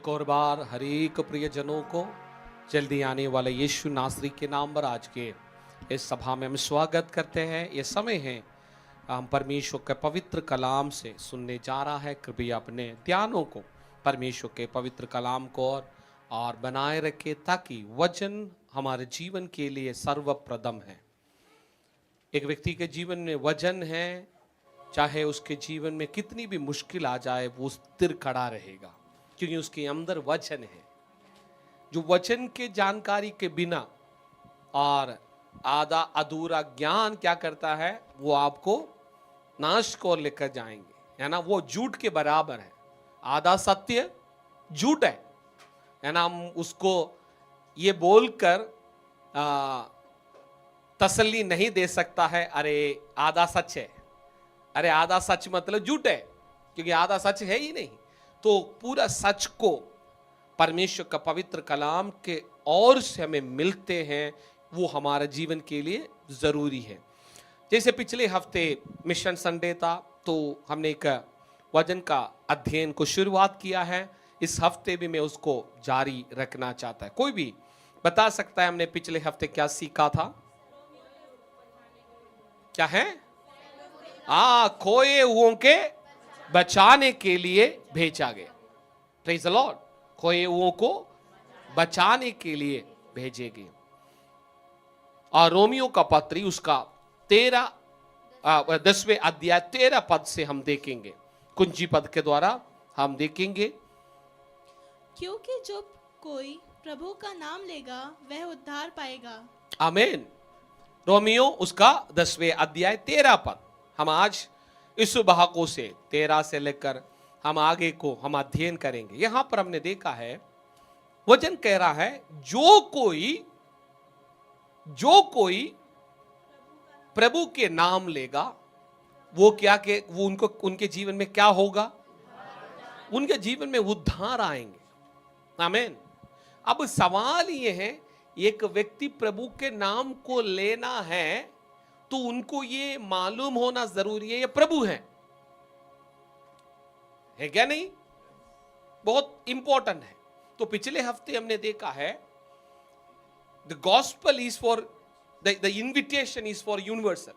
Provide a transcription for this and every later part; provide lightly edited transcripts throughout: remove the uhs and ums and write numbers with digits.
एक और बार हर एक प्रियजनों को जल्दी आने वाले यीशु नासरी के नाम पर आज के इस सभा में हम स्वागत करते हैं। ये समय है हम परमेश्वर के पवित्र कलाम से सुनने जा रहा है। कृपया अपने ध्यानों को परमेश्वर के पवित्र कलाम को और बनाए रखे ताकि वचन हमारे जीवन के लिए सर्वप्रथम है। एक व्यक्ति के जीवन में वचन है, चाहे उसके जीवन में कितनी भी मुश्किल आ जाए वो स्थिर खड़ा रहेगा, क्योंकि उसके अंदर वचन है। जो वचन के जानकारी के बिना और आधा अधूरा ज्ञान क्या करता है, वो आपको नाश को लेकर जाएंगे, है ना। वो झूठ के बराबर है। आधा सत्य झूठ है ना। हम उसको ये बोलकर तसल्ली नहीं दे सकता है, अरे आधा सच है। अरे आधा सच मतलब झूठ है, क्योंकि आधा सच है ही नहीं। तो पूरा सच को परमेश्वर का पवित्र कलाम के और से हमें मिलते हैं, वो हमारे जीवन के लिए जरूरी है। जैसे पिछले हफ्ते मिशन संडे था, तो हमने एक वचन का अध्ययन को शुरुआत किया है। इस हफ्ते भी मैं उसको जारी रखना चाहता है। कोई भी बता सकता है हमने पिछले हफ्ते क्या सीखा था? क्या है? खोए हुओं के बचाने के लिए भेजा गया। Praise the Lord. खोए हुओं को बचाने के लिए भेजे गए। और रोमियो का पत्री उसका 10वें अध्याय 13 पद से हम देखेंगे। कुंजी पद के द्वारा हम देखेंगे, क्योंकि जो कोई प्रभु का नाम लेगा वह उद्धार पाएगा। आमीन। रोमियो उसका 10वें अध्याय 13 पद हम आज इस भागों से 13 से लेकर हम आगे को हम अध्ययन करेंगे। यहां पर हमने देखा है, वचन कह रहा है जो कोई प्रभु के नाम लेगा वो क्या के वो उनके जीवन में क्या होगा? उनके जीवन में उद्धार आएंगे। आमीन। अब सवाल ये है, एक व्यक्ति प्रभु के नाम को लेना है तो उनको ये मालूम होना जरूरी है ये प्रभु है क्या नहीं? बहुत इंपॉर्टेंट है। तो पिछले हफ्ते हमने देखा है, the gospel is for the invitation is for universal,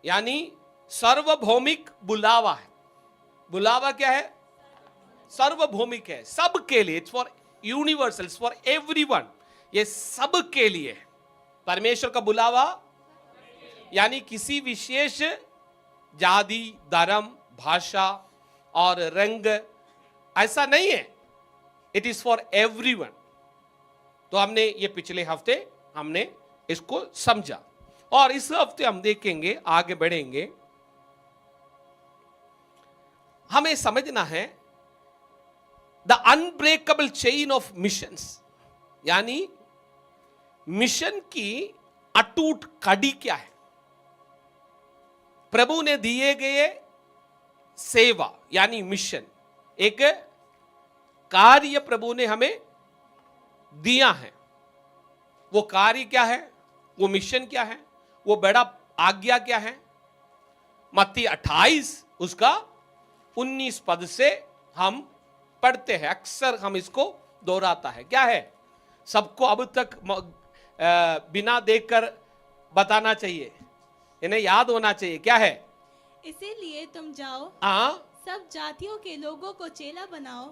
यानी सार्वभौमिक बुलावा है। बुलावा क्या है? सार्वभौमिक है, सबके लिए। It's for universal, it's for everyone. ये सबके लिए है परमेश्वर का बुलावा, यानी किसी विशेष जाति, धर्म, भाषा और रंग ऐसा नहीं है। It is for everyone. तो हमने ये पिछले हफ्ते हमने इसको समझा, और इस हफ्ते हम देखेंगे, आगे बढ़ेंगे। हमें समझना है the unbreakable chain of missions, यानी मिशन की अटूट कड़ी क्या है। प्रभु ने दिए गए सेवा यानी मिशन, एक कार्य प्रभु ने हमें दिया है। वो कार्य क्या है? वो मिशन क्या है? वो बड़ा आज्ञा क्या है? मत्ती 28 उसका 19 पद से हम पढ़ते हैं। अक्सर हम इसको दोहराता है। क्या है? सबको अब तक बिना देखकर बताना चाहिए, इन्हें याद होना चाहिए। क्या है? इसीलिए तुम जाओ, सब जातियों के लोगों को चेला बनाओ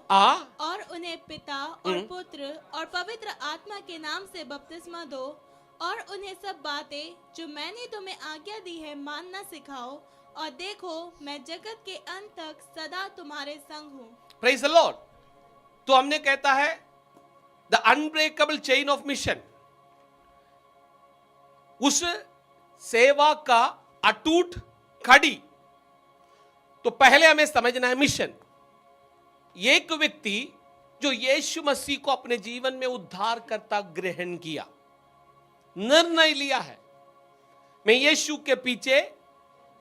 और उन्हें पिता और पुत्र और पवित्र आत्मा के नाम से बपतिस्मा दो, और उन्हें सब बातें जो मैंने तुम्हें आज्ञा दी है मानना सिखाओ, और देखो मैं जगत के अंत तक सदा तुम्हारे संग हूँ। Praise the Lord. तो हमने कहता है the unbreakable chain of mission, उस सेवा का अटूट कड़ी। तो पहले हमें समझना है मिशन। एक व्यक्ति जो यीशु मसीह को अपने जीवन में उद्धारकर्ता ग्रहण किया, निर्णय लिया है, मैं यीशु के पीछे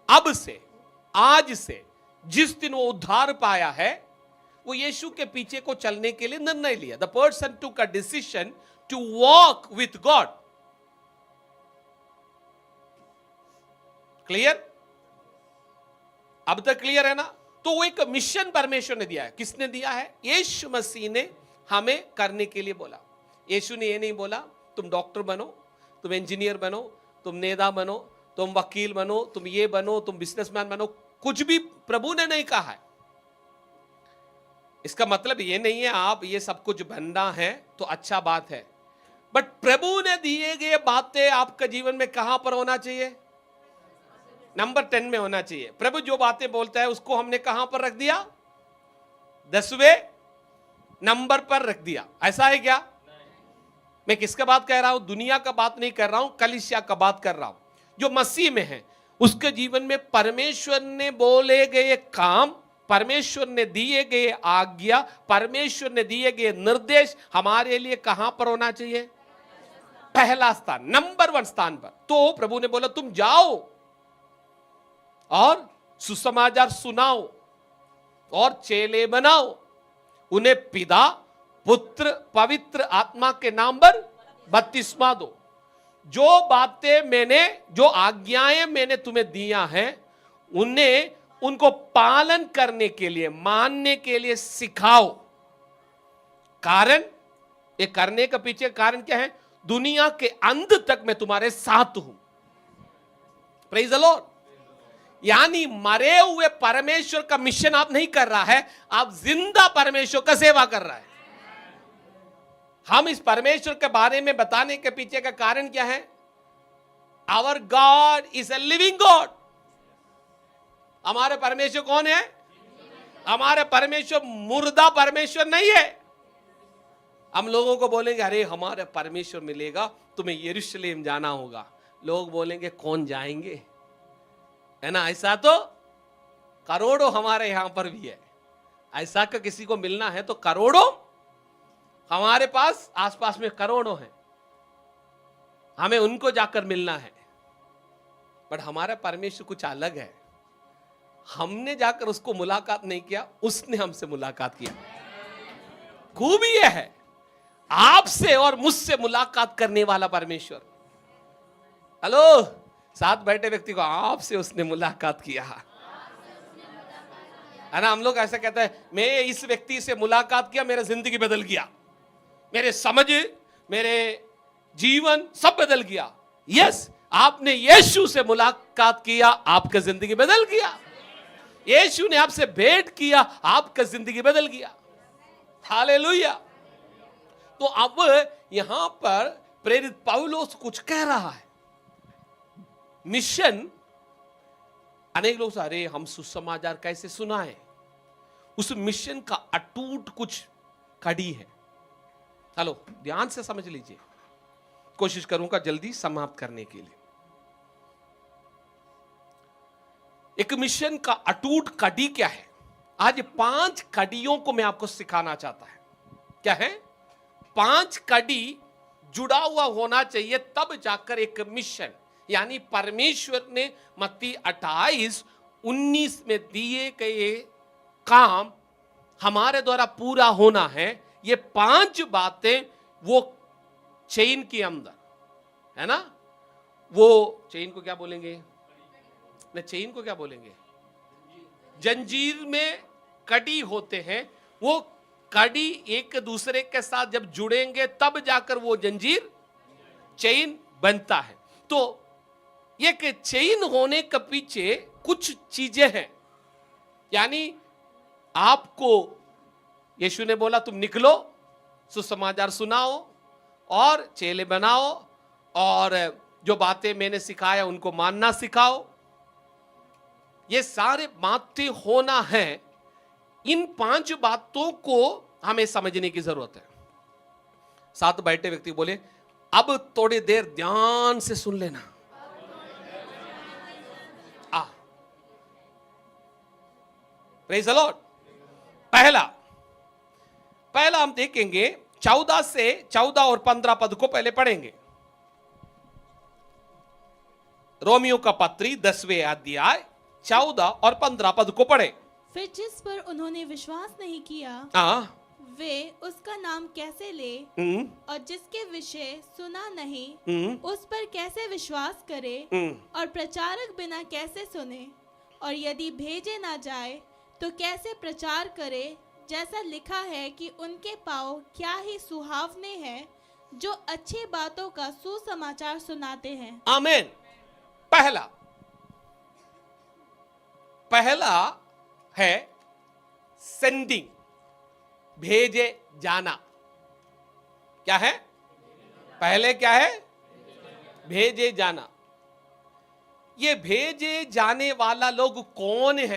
अब से, आज से, जिस दिन वो उद्धार पाया है, वो यीशु के पीछे को चलने के लिए निर्णय लिया। The person took a decision to walk with God. Clear? अब तक क्लियर है ना? तो वो एक मिशन परमेश्वर ने दिया है। किसने दिया है? यीशु मसीह ने हमें करने के लिए बोला। यीशु ने ये नहीं बोला तुम डॉक्टर बनो, तुम इंजीनियर बनो, तुम नेता बनो, तुम वकील बनो, तुम ये बनो, तुम बिजनेसमैन बनो। कुछ भी प्रभु ने नहीं कहा है। इसका मतलब ये नहीं है आप ये सब कुछ बनना है तो अच्छा बात है, बट प्रभु ने दिए गए बातें आपके जीवन में कहां पर होना चाहिए? नंबर 10 में होना चाहिए। प्रभु जो बातें बोलता है उसको हमने कहां पर रख दिया? 10वें नंबर पर रख दिया। ऐसा है क्या? मैं किसका बात कह रहा हूं? दुनिया का बात नहीं कर रहा हूं, कलीसिया का बात कर रहा हूं। जो मसीह में है उसके जीवन में परमेश्वर ने बोले गए काम, परमेश्वर ने दिए गए आज्ञा, परमेश्वर ने दिए गए निर्देश हमारे लिए कहां पर होना चाहिए? पहला स्थान, नंबर 1 स्थान पर। तो प्रभु ने बोला तुम जाओ और सुसमाचार सुनाओ और चेले बनाओ, उन्हें पिता पुत्र पवित्र आत्मा के नाम पर बपतिस्मा दो। जो बातें मैंने, जो आज्ञाएं मैंने तुम्हें दिया है उन्हें, उनको पालन करने के लिए, मानने के लिए सिखाओ। कारण, ये करने के पीछे कारण क्या है? दुनिया के अंत तक मैं तुम्हारे साथ हूं। Praise the Lord. यानी मरे हुए परमेश्वर का मिशन आप नहीं कर रहा है, आप जिंदा परमेश्वर का सेवा कर रहा है। हम इस परमेश्वर के बारे में बताने के पीछे का कारण क्या है? Our God is a living God. हमारे परमेश्वर कौन है? हमारे परमेश्वर मुर्दा परमेश्वर नहीं है। हम लोगों को बोलेंगे अरे हमारे परमेश्वर मिलेगा, तुम्हें यरूशलेम जाना होगा। लोग बोलेंगे कौन जाएंगे, है ना? ऐसा तो करोड़ों हमारे यहां पर भी है। ऐसा का किसी को मिलना है तो करोड़ों हमारे पास, आसपास में करोड़ों हैं, हमें उनको जाकर मिलना है। बट हमारा परमेश्वर कुछ अलग है। हमने जाकर उसको मुलाकात नहीं किया, उसने हमसे मुलाकात किया। खूबी यह है, आपसे और मुझसे मुलाकात करने वाला परमेश्वर। हेलो, साथ बैठे व्यक्ति को आपसे उसने मुलाकात किया है ना? हम लोग ऐसा कहते हैं मैं इस व्यक्ति से मुलाकात किया, मेरा जिंदगी बदल गया, मेरे समझ, मेरे जीवन सब बदल गया। यस, आपने यीशु से मुलाकात किया, आपका जिंदगी बदल गया। यीशु ने आपसे भेंट किया, आपका जिंदगी बदल गया। हालेलुया। तो अब यहां पर प्रेरित पौलुस कुछ कह रहा है। मिशन, अनेक लोग अरे हम सुसमाचार कैसे सुनाएं? उस मिशन का अटूट कुछ कड़ी है। हेलो, ध्यान से समझ लीजिए, कोशिश करूंगा जल्दी समाप्त करने के लिए। एक मिशन का अटूट कड़ी क्या है? आज 5 कड़ियों को मैं आपको सिखाना चाहता हूं। क्या है? 5 कड़ी जुड़ा हुआ होना चाहिए, तब जाकर एक मिशन, यानी परमेश्वर ने मत्ती 28:19 में दिए गए काम हमारे द्वारा पूरा होना है। ये 5 बातें वो चेन के अंदर है ना? वो चेन को क्या बोलेंगे? नहीं, चेन को क्या बोलेंगे? जंजीर में कड़ी होते हैं। वो कड़ी एक दूसरे के साथ जब जुड़ेंगे तब जाकर वो जंजीर, चेन बनता है। तो एक चेन होने के पीछे कुछ चीजें हैं। यानी आपको यीशु ने बोला तुम निकलो, सुसमाचार सुनाओ और चेले बनाओ, और जो बातें मैंने सिखाया उनको मानना सिखाओ। ये सारे बातें होना है। इन 5 बातों को हमें समझने की जरूरत है। साथ बैठे व्यक्ति बोले अब थोड़ी देर ध्यान से सुन लेना। Praise the Lord. पहला हम देखेंगे 14 और 15 पद को पहले पढ़ेंगे। रोमियो का पत्री 10वें अध्याय 14 और 15 पद को पढ़े। फिर जिस पर उन्होंने विश्वास नहीं किया वे उसका नाम कैसे ले, और जिसके विषय सुना नहीं उस पर कैसे विश्वास करे, और प्रचारक बिना कैसे सुने, और यदि भेजे ना जाए तो कैसे प्रचार करे, जैसा लिखा है कि उनके पाँव क्या ही सुहावने हैं, जो अच्छी बातों का सुसमाचार सुनाते हैं। आमीन। पहला है सेंडिंग, भेजे जाना। क्या है? पहले क्या है? भेजे जाना। ये भेजे जाने वाला लोग कौन है?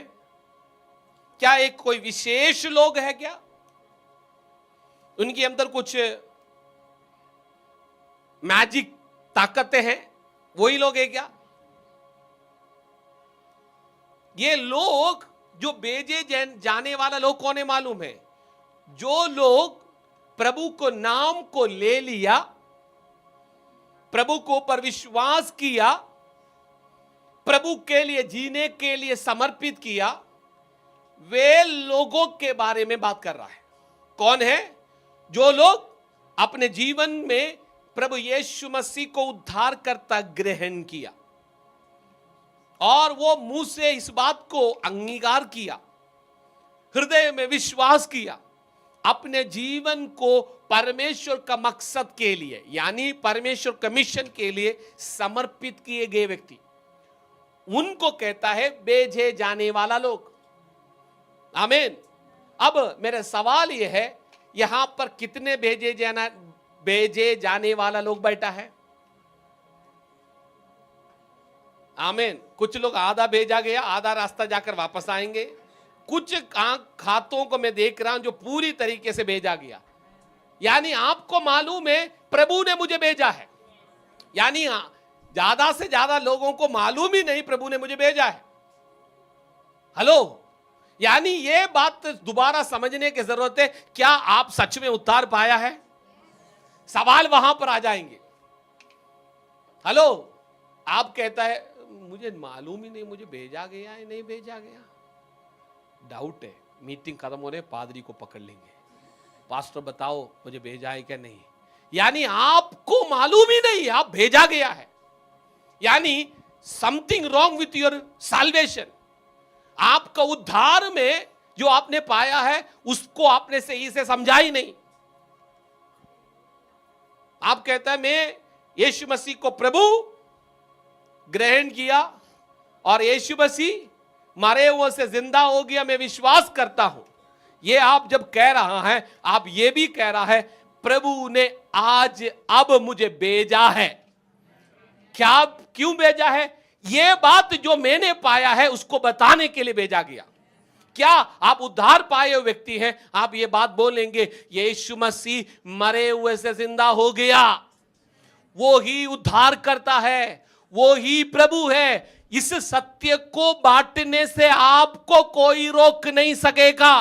क्या एक कोई विशेष लोग है क्या? उनके अंदर कुछ मैजिक ताकतें हैं, वही लोग है क्या? ये लोग जो भेजे जाने वाला लोग कौन है मालूम है? जो लोग प्रभु को नाम को ले लिया, प्रभु को पर विश्वास किया, प्रभु के लिए जीने के लिए समर्पित किया, वे लोगों के बारे में बात कर रहा है। कौन है? जो लोग अपने जीवन में प्रभु यीशु मसीह को उद्धारकर्ता ग्रहण किया और वो मुंह से इस बात को अंगीकार किया, हृदय में विश्वास किया, अपने जीवन को परमेश्वर का मकसद के लिए यानी परमेश्वर का मिशन के लिए समर्पित किए गए व्यक्ति, उनको कहता है भेजे जाने वाला लोग। आमीन। अब मेरा सवाल यह है, यहां पर कितने भेजे जाने वाला लोग बैठा है? आमीन। कुछ लोग आधा भेजा गया, आधा रास्ता जाकर वापस आएंगे। कुछ खातों को मैं देख रहा हूं जो पूरी तरीके से भेजा गया, यानी आपको मालूम है प्रभु ने मुझे भेजा है, यानी ज्यादा से ज्यादा लोगों को मालूम ही नहीं प्रभु ने मुझे भेजा है। हेलो, यानी ये बात दोबारा समझने की जरूरत है। क्या आप सच में उद्धार पाया है? सवाल वहां पर आ जाएंगे। हेलो, आप कहता है मुझे मालूम ही नहीं मुझे भेजा गया है नहीं भेजा गया, डाउट है। मीटिंग खत्म होने पादरी को पकड़ लेंगे, पास्टर बताओ मुझे भेजा है क्या नहीं, यानी आपको मालूम ही नहीं आप भेजा गया है, यानी something wrong with your salvation. आपका उद्धार में जो आपने पाया है उसको आपने सही से समझा ही नहीं। आप कहता है मैं यीशु मसीह को प्रभु ग्रहण किया और यीशु मसीह मरे हुए से जिंदा हो गया, मैं विश्वास करता हूं। ये आप जब कह रहा है, आप ये भी कह रहा है प्रभु ने आज अब मुझे भेजा है। क्या क्यों भेजा है? ये बात जो मैंने पाया है उसको बताने के लिए भेजा गया। क्या आप उद्धार पाए हुए व्यक्ति हैं? आप ये बात बोलेंगे यीशु मसीह मरे हुए से जिंदा हो गया, वो ही उद्धार करता है, वो ही प्रभु है। इस सत्य को बांटने से आपको कोई रोक नहीं सकेगा।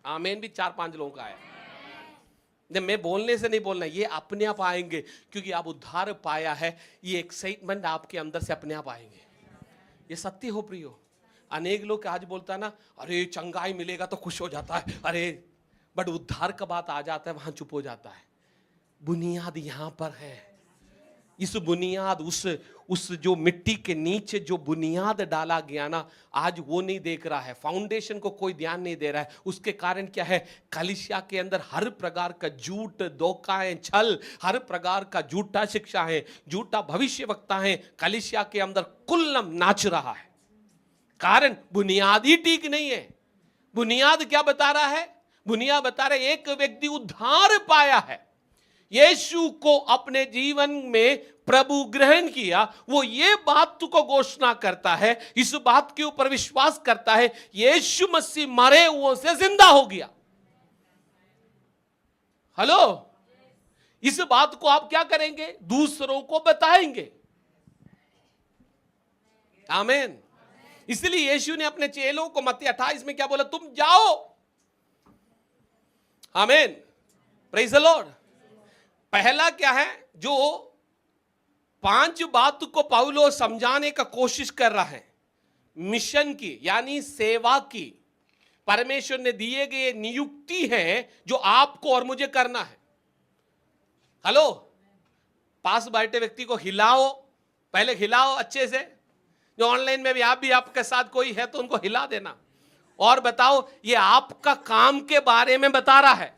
आमीन भी 4-5 लोगों का है। मैं बोलने से नहीं बोलना, ये अपने आप आएंगे क्योंकि आप उद्धार पाया है। ये एक्साइटमेंट आपके अंदर से अपने आप आएंगे। ये सत्य हो प्रियो। अनेक लोग आज बोलता है ना, अरे चंगाई मिलेगा तो खुश हो जाता है, अरे बट उद्धार का बात आ जाता है वहां चुप हो जाता है। बुनियाद यहां पर है। इस बुनियाद उस जो मिट्टी के नीचे जो बुनियाद डाला गया ना, आज वो नहीं देख रहा है, फाउंडेशन को कोई ध्यान नहीं दे रहा है। उसके कारण क्या है? कलीसिया के अंदर हर प्रकार का झूठ, धोखाएं, छल, हर प्रकार का झूठा शिक्षा है, झूठा भविष्यवक्ता है, कलीसिया के अंदर कुल्लम नाच रहा है। कारण बुनियाद ही ठीक नहीं है। बुनियाद क्या बता रहा है? बुनियाद बता रहा है एक व्यक्ति उद्धार पाया है, यीशु को अपने जीवन में प्रभु ग्रहण किया, वो ये बात को घोषणा करता है, इस बात के ऊपर विश्वास करता है यीशु मसीह मरे हुओं से जिंदा हो गया। हेलो, इस बात को आप क्या करेंगे? दूसरों को बताएंगे। आमीन। इसलिए यीशु ने अपने चेलों को मत्ती 28 में क्या बोला? तुम जाओ। आमीन, प्रेज द लॉर्ड। पहला क्या है? जो 5 बात को पौलुस समझाने का कोशिश कर रहा है, मिशन की यानी सेवा की, परमेश्वर ने दिए गए नियुक्ति है जो आपको और मुझे करना है। हेलो, पास बैठे व्यक्ति को हिलाओ, पहले हिलाओ अच्छे से। जो ऑनलाइन में भी आप भी आपके साथ कोई है तो उनको हिला देना। और बताओ, ये आपका काम के बारे में बता रहा है,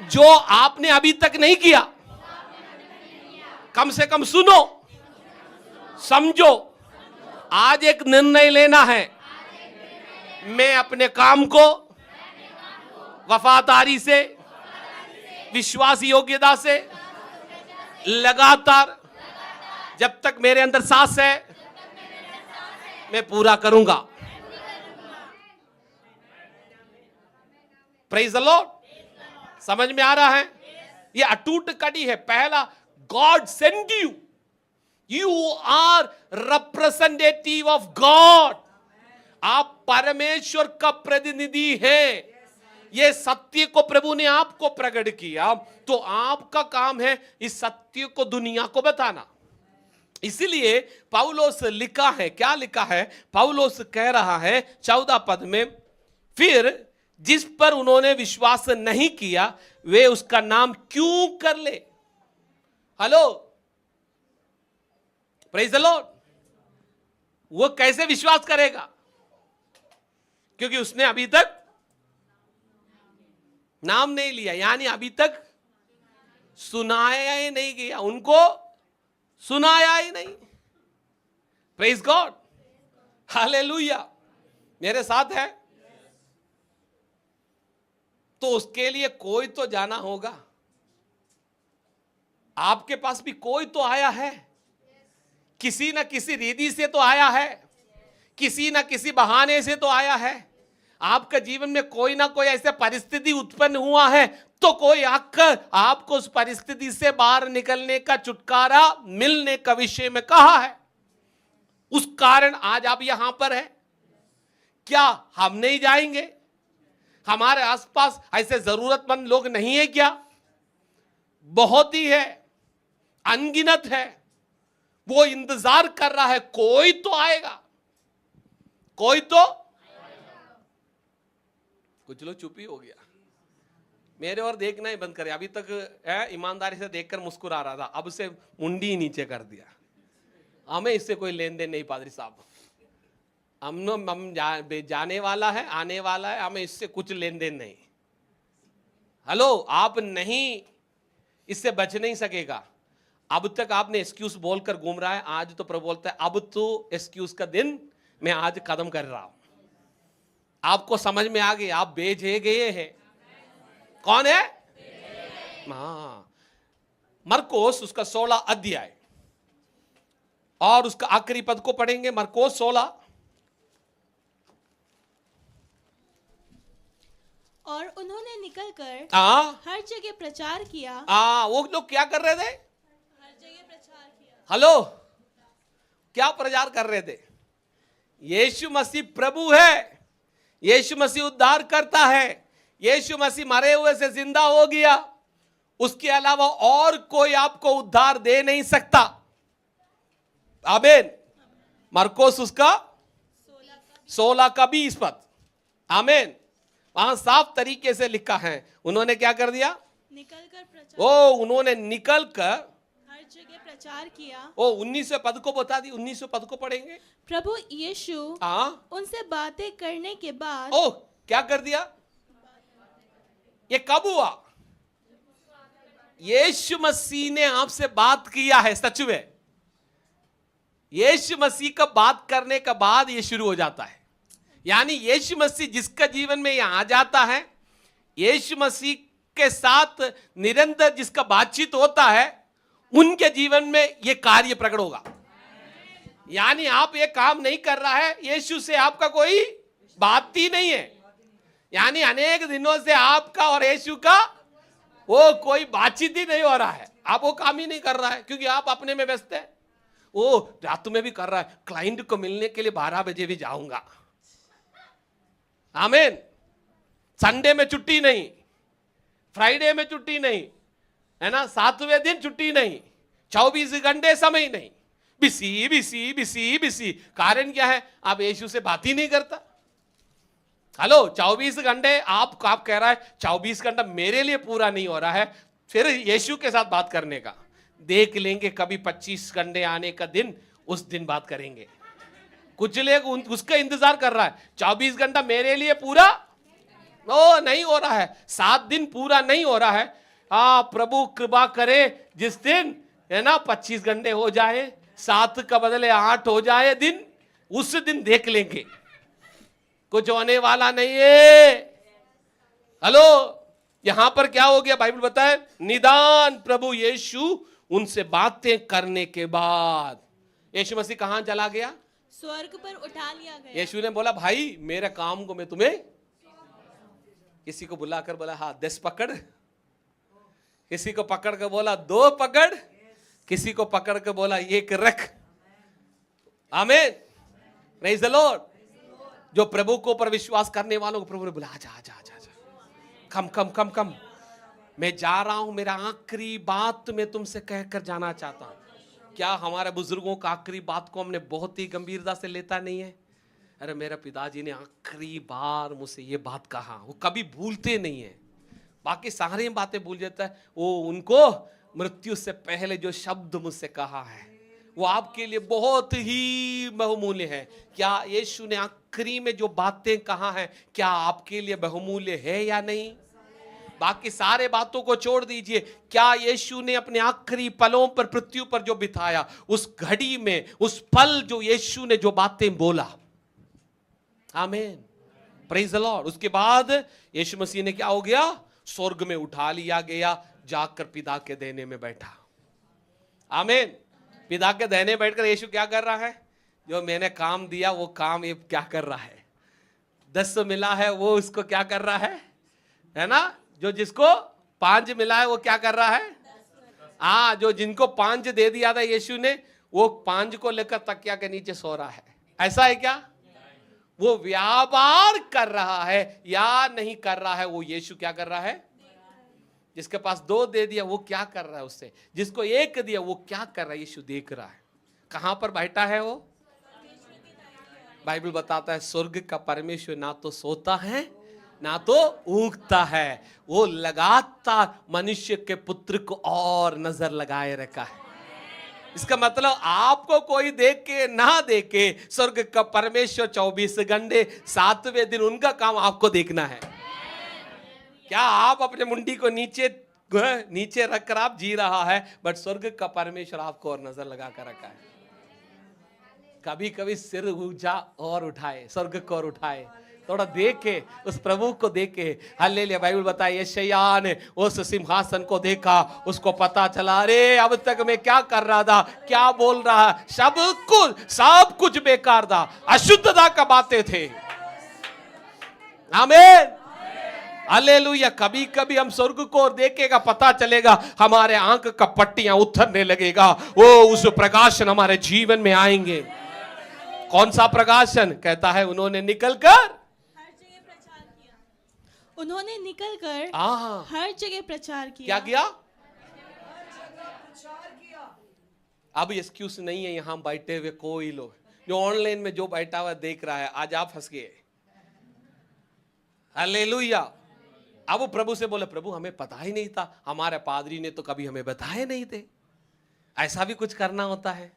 जो आपने अभी तक नहीं किया। कम से कम सुनो, समझो। आज एक निर्णय लेना है, मैं अपने काम को वफादारी से, विश्वास योग्यता से लगातार, जब तक मेरे अंदर सांस है, मैं पूरा करूंगा। Praise the Lord. समझ में आ रहा है? ये अटूट कड़ी है। पहला, God send you, you are representative of God. आप परमेश्वर का प्रतिनिधि हैं। ये सत्य को प्रभु ने आपको प्रकट किया, तो आपका काम है इस सत्य को दुनिया को बताना। इसीलिए पौलुस लिखा है, क्या लिखा है? पौलुस कह रहा है 14 पद में, फिर जिस पर उन्होंने विश्वास नहीं किया वे उसका नाम क्यों कर ले। Hello, praise the Lord. वो कैसे विश्वास करेगा? क्योंकि उसने अभी तक नाम नहीं लिया, यानी अभी तक सुनाया ही नहीं गया, उनको सुनाया ही नहीं। Praise God, hallelujah. मेरे साथ है? तो उसके लिए कोई तो जाना होगा। आपके पास भी कोई तो आया है, किसी ना किसी रीति से तो आया है, किसी ना किसी बहाने से तो आया है। आपके जीवन में कोई ना कोई ऐसा परिस्थिति उत्पन्न हुआ है, तो कोई आकर आपको उस परिस्थिति से बाहर निकलने का, छुटकारा मिलने का विषय में कहा है। उस कारण आज आप यहां पर हैं। क्या हम नहीं जाएंगे? हमारे आसपास ऐसे जरूरतमंद लोग नहीं है क्या? बहुत ही है, अनगिनत है। वो इंतजार कर रहा है, कोई तो आएगा, कोई तो। कुछ लोग चुप ही हो गया, मेरे और देखना ही बंद करे। अभी तक ईमानदारी से देखकर मुस्कुरा रहा था, अब से मुंडी ही नीचे कर दिया। हमें इससे कोई लेन देन नहीं पादरी साहब, हम जाने वाला है, आने वाला है, हमें इससे कुछ लेन देन नहीं। हेलो, आप नहीं, इससे बच नहीं सकेगा। अब तक आपने एक्सक्यूज बोलकर घूम रहा है, आज तो प्रभु बोलता है अब तो एक्सक्यूज का दिन मैं आज खत्म कर रहा हूं। आपको समझ में आ गया, आप भेजे गए हैं। कौन है? हाँ, मरकोस उसका 16 अध्याय और उसका आखिरी पद को पढ़ेंगे। मरकोस 16। और उन्होंने निकलकर हर जगह प्रचार किया। वो लोग क्या कर रहे थे? हर जगह प्रचार किया। हेलो, क्या प्रचार कर रहे थे? यीशु मसीह प्रभु है, यीशु मसीह उद्धार करता है, यीशु मसीह मरे हुए से जिंदा हो गया, उसके अलावा और कोई आपको उद्धार दे नहीं सकता। आमीन। मरकोस उसका 16 का 20 पद। आमीन। वहां साफ तरीके से लिखा है, उन्होंने क्या कर दिया? निकलकर प्रचार। उन्होंने निकलकर हर जगह प्रचार किया। 19वें पद को बता दी, 19वें पद को पढ़ेंगे। प्रभु यीशु उनसे बातें करने के बाद क्या कर दिया? ये कब हुआ? यीशु मसीह ने आपसे बात किया है, सच में। यीशु मसीह का बात करने के बाद ये शुरू हो जाता है। यानी यीशु मसीह जिसका जीवन में यहां आ जाता है, यीशु मसीह के साथ निरंतर जिसका बातचीत होता है, उनके जीवन में ये कार्य प्रकट होगा। यानी आप ये काम नहीं कर रहा है, यीशु से आपका कोई बात ही नहीं है। यानी अनेक दिनों से आपका और यीशु का वो कोई बातचीत ही नहीं हो रहा है, आप वो काम ही नहीं कर रहा है, क्योंकि आप अपने में व्यस्त है। वो रात में भी कर रहा है, क्लाइंट को मिलने के लिए 12 बजे भी जाऊंगा। आमीन। संडे में छुट्टी नहीं, फ्राइडे में छुट्टी नहीं, है ना, 7वें दिन छुट्टी नहीं, 24 घंटे समय नहीं, बिसी बिसी बिसी बिसी। कारण क्या है? आप यीशु से बात ही नहीं करता। हेलो, 24 घंटे आप कह रहा है 24 घंटा मेरे लिए पूरा नहीं हो रहा है, फिर यीशु के साथ बात करने का देख लेंगे, कभी 25 घंटे आने का दिन, उस दिन बात करेंगे। कुछ लोग उसका इंतजार कर रहा है, 24 घंटा मेरे लिए पूरा ओ नहीं हो रहा है, 7 दिन पूरा नहीं हो रहा है। प्रभु कृपा करे जिस दिन है ना 25 घंटे हो जाए, 7 का बदले 8 हो जाए दिन, उस दिन देख लेंगे, कुछ होने वाला नहीं है। हेलो, यहां पर क्या हो गया बाइबल बताए, निदान प्रभु यीशु उनसे बातें करने के बाद यीशु मसीह कहां चला गया, स्वर्ग पर उठा लिया गया। यीशु ने बोला भाई मेरे काम को मैं तुम्हें, किसी को बुलाकर बोला हाँ 10 पकड़, किसी को पकड़ के बोला 2 पकड़, किसी को पकड़ के बोला 1 रख। आमीन, प्रेज द लॉर्ड। जो प्रभु को पर विश्वास करने वालों को प्रभु ने बोला आजा आजा आजा आजा, कम कम कम कम, मैं जा रहा हूं, मेरा आखिरी बात मैं तुमसे कहकर जाना चाहता हूं। क्या हमारे बुजुर्गों का आखिरी बात को हमने बहुत ही गंभीरता से लेता नहीं है? अरे मेरे पिताजी ने आखिरी बार मुझसे ये बात कहा, वो कभी भूलते नहीं है, बाकी सारी बातें भूल जाता है। वो उनको मृत्यु से पहले जो शब्द मुझसे कहा है वो आपके लिए बहुत ही बहुमूल्य है। क्या यीशु ने आखिरी में जो बातें कहा है क्या आपके लिए बहुमूल्य है या नहीं? बाकी सारे बातों को छोड़ दीजिए, क्या यीशु ने अपने आखिरी पलों पर पृथ्वी पर जो बिताया, उस घड़ी में उस पल जो यीशु ने जो बातें बोला, आमीन, प्रेज द लॉर्ड, उसके बाद यीशु मसीह ने क्या हो गया, स्वर्ग में उठा लिया गया, जाकर पिता के देने में बैठा। आमीन, पिता के देने बैठकर यीशु क्या कर रहा है, जो मैंने काम दिया वो काम ये क्या कर रहा है, 10 मिला है वो उसको क्या कर रहा है ना, जो जिसको 5 मिला है वो क्या कर रहा है, जो जिनको 5 दे दिया था यीशु ने, वो 5 को लेकर तकिया के नीचे सो रहा है। ऐसा है क्या? वो व्यापार कर रहा है या नहीं कर रहा है, वो यीशु क्या कर रहा है, जिसके पास 2 दे दिया वो क्या कर रहा है उससे, जिसको 1 दिया वो क्या कर रहा है, यीशु देख रहा है। कहां पर बैठा है वो? बाइबल बताता है स्वर्ग का परमेश्वर ना तो सोता है ना तो ऊँघता है, वो लगातार मनुष्य के पुत्र को और नजर लगाए रखा है। इसका मतलब आपको कोई देख के ना देखे, स्वर्ग का परमेश्वर 24 घंटे 7वें दिन उनका काम आपको देखना है। क्या आप अपने मुंडी को नीचे रखकर आप जी रहा है, बट स्वर्ग का परमेश्वर आपको और नजर लगा कर रखा है। कभी कभी सिर ऊंचा और उठाए, स्वर्ग को और उठाए, थोड़ा देखे, उस प्रभु को देखे। हालेलुया। बाइबल बताए यशायाह ने उस सिंहासन को देखा, उसको पता चला अरे अब तक मैं क्या कर रहा था, क्या बोल रहा, सब कुछ बेकार था, अशुद्धता का बातें थे। आमीन, हालेलुया। कभी कभी हम स्वर्ग को और देखेगा, पता चलेगा, हमारे आंख का पट्टियां उतरने लगेगा, वो उस प्रकाशन हमारे जीवन में आएंगे। कौन सा प्रकाशन? कहता है उन्होंने निकलकर हर जगह प्रचार किया। क्या किया? अब एक्सक्यूज नहीं है यहां बैठे हुए कोई लोग, जो ऑनलाइन में जो बैठा हुआ देख रहा है, आज आप फंस गए। हालेलुया। अब वो प्रभु से बोले प्रभु हमें पता ही नहीं था, हमारे पादरी ने तो कभी हमें बताए नहीं थे। ऐसा भी कुछ करना होता है।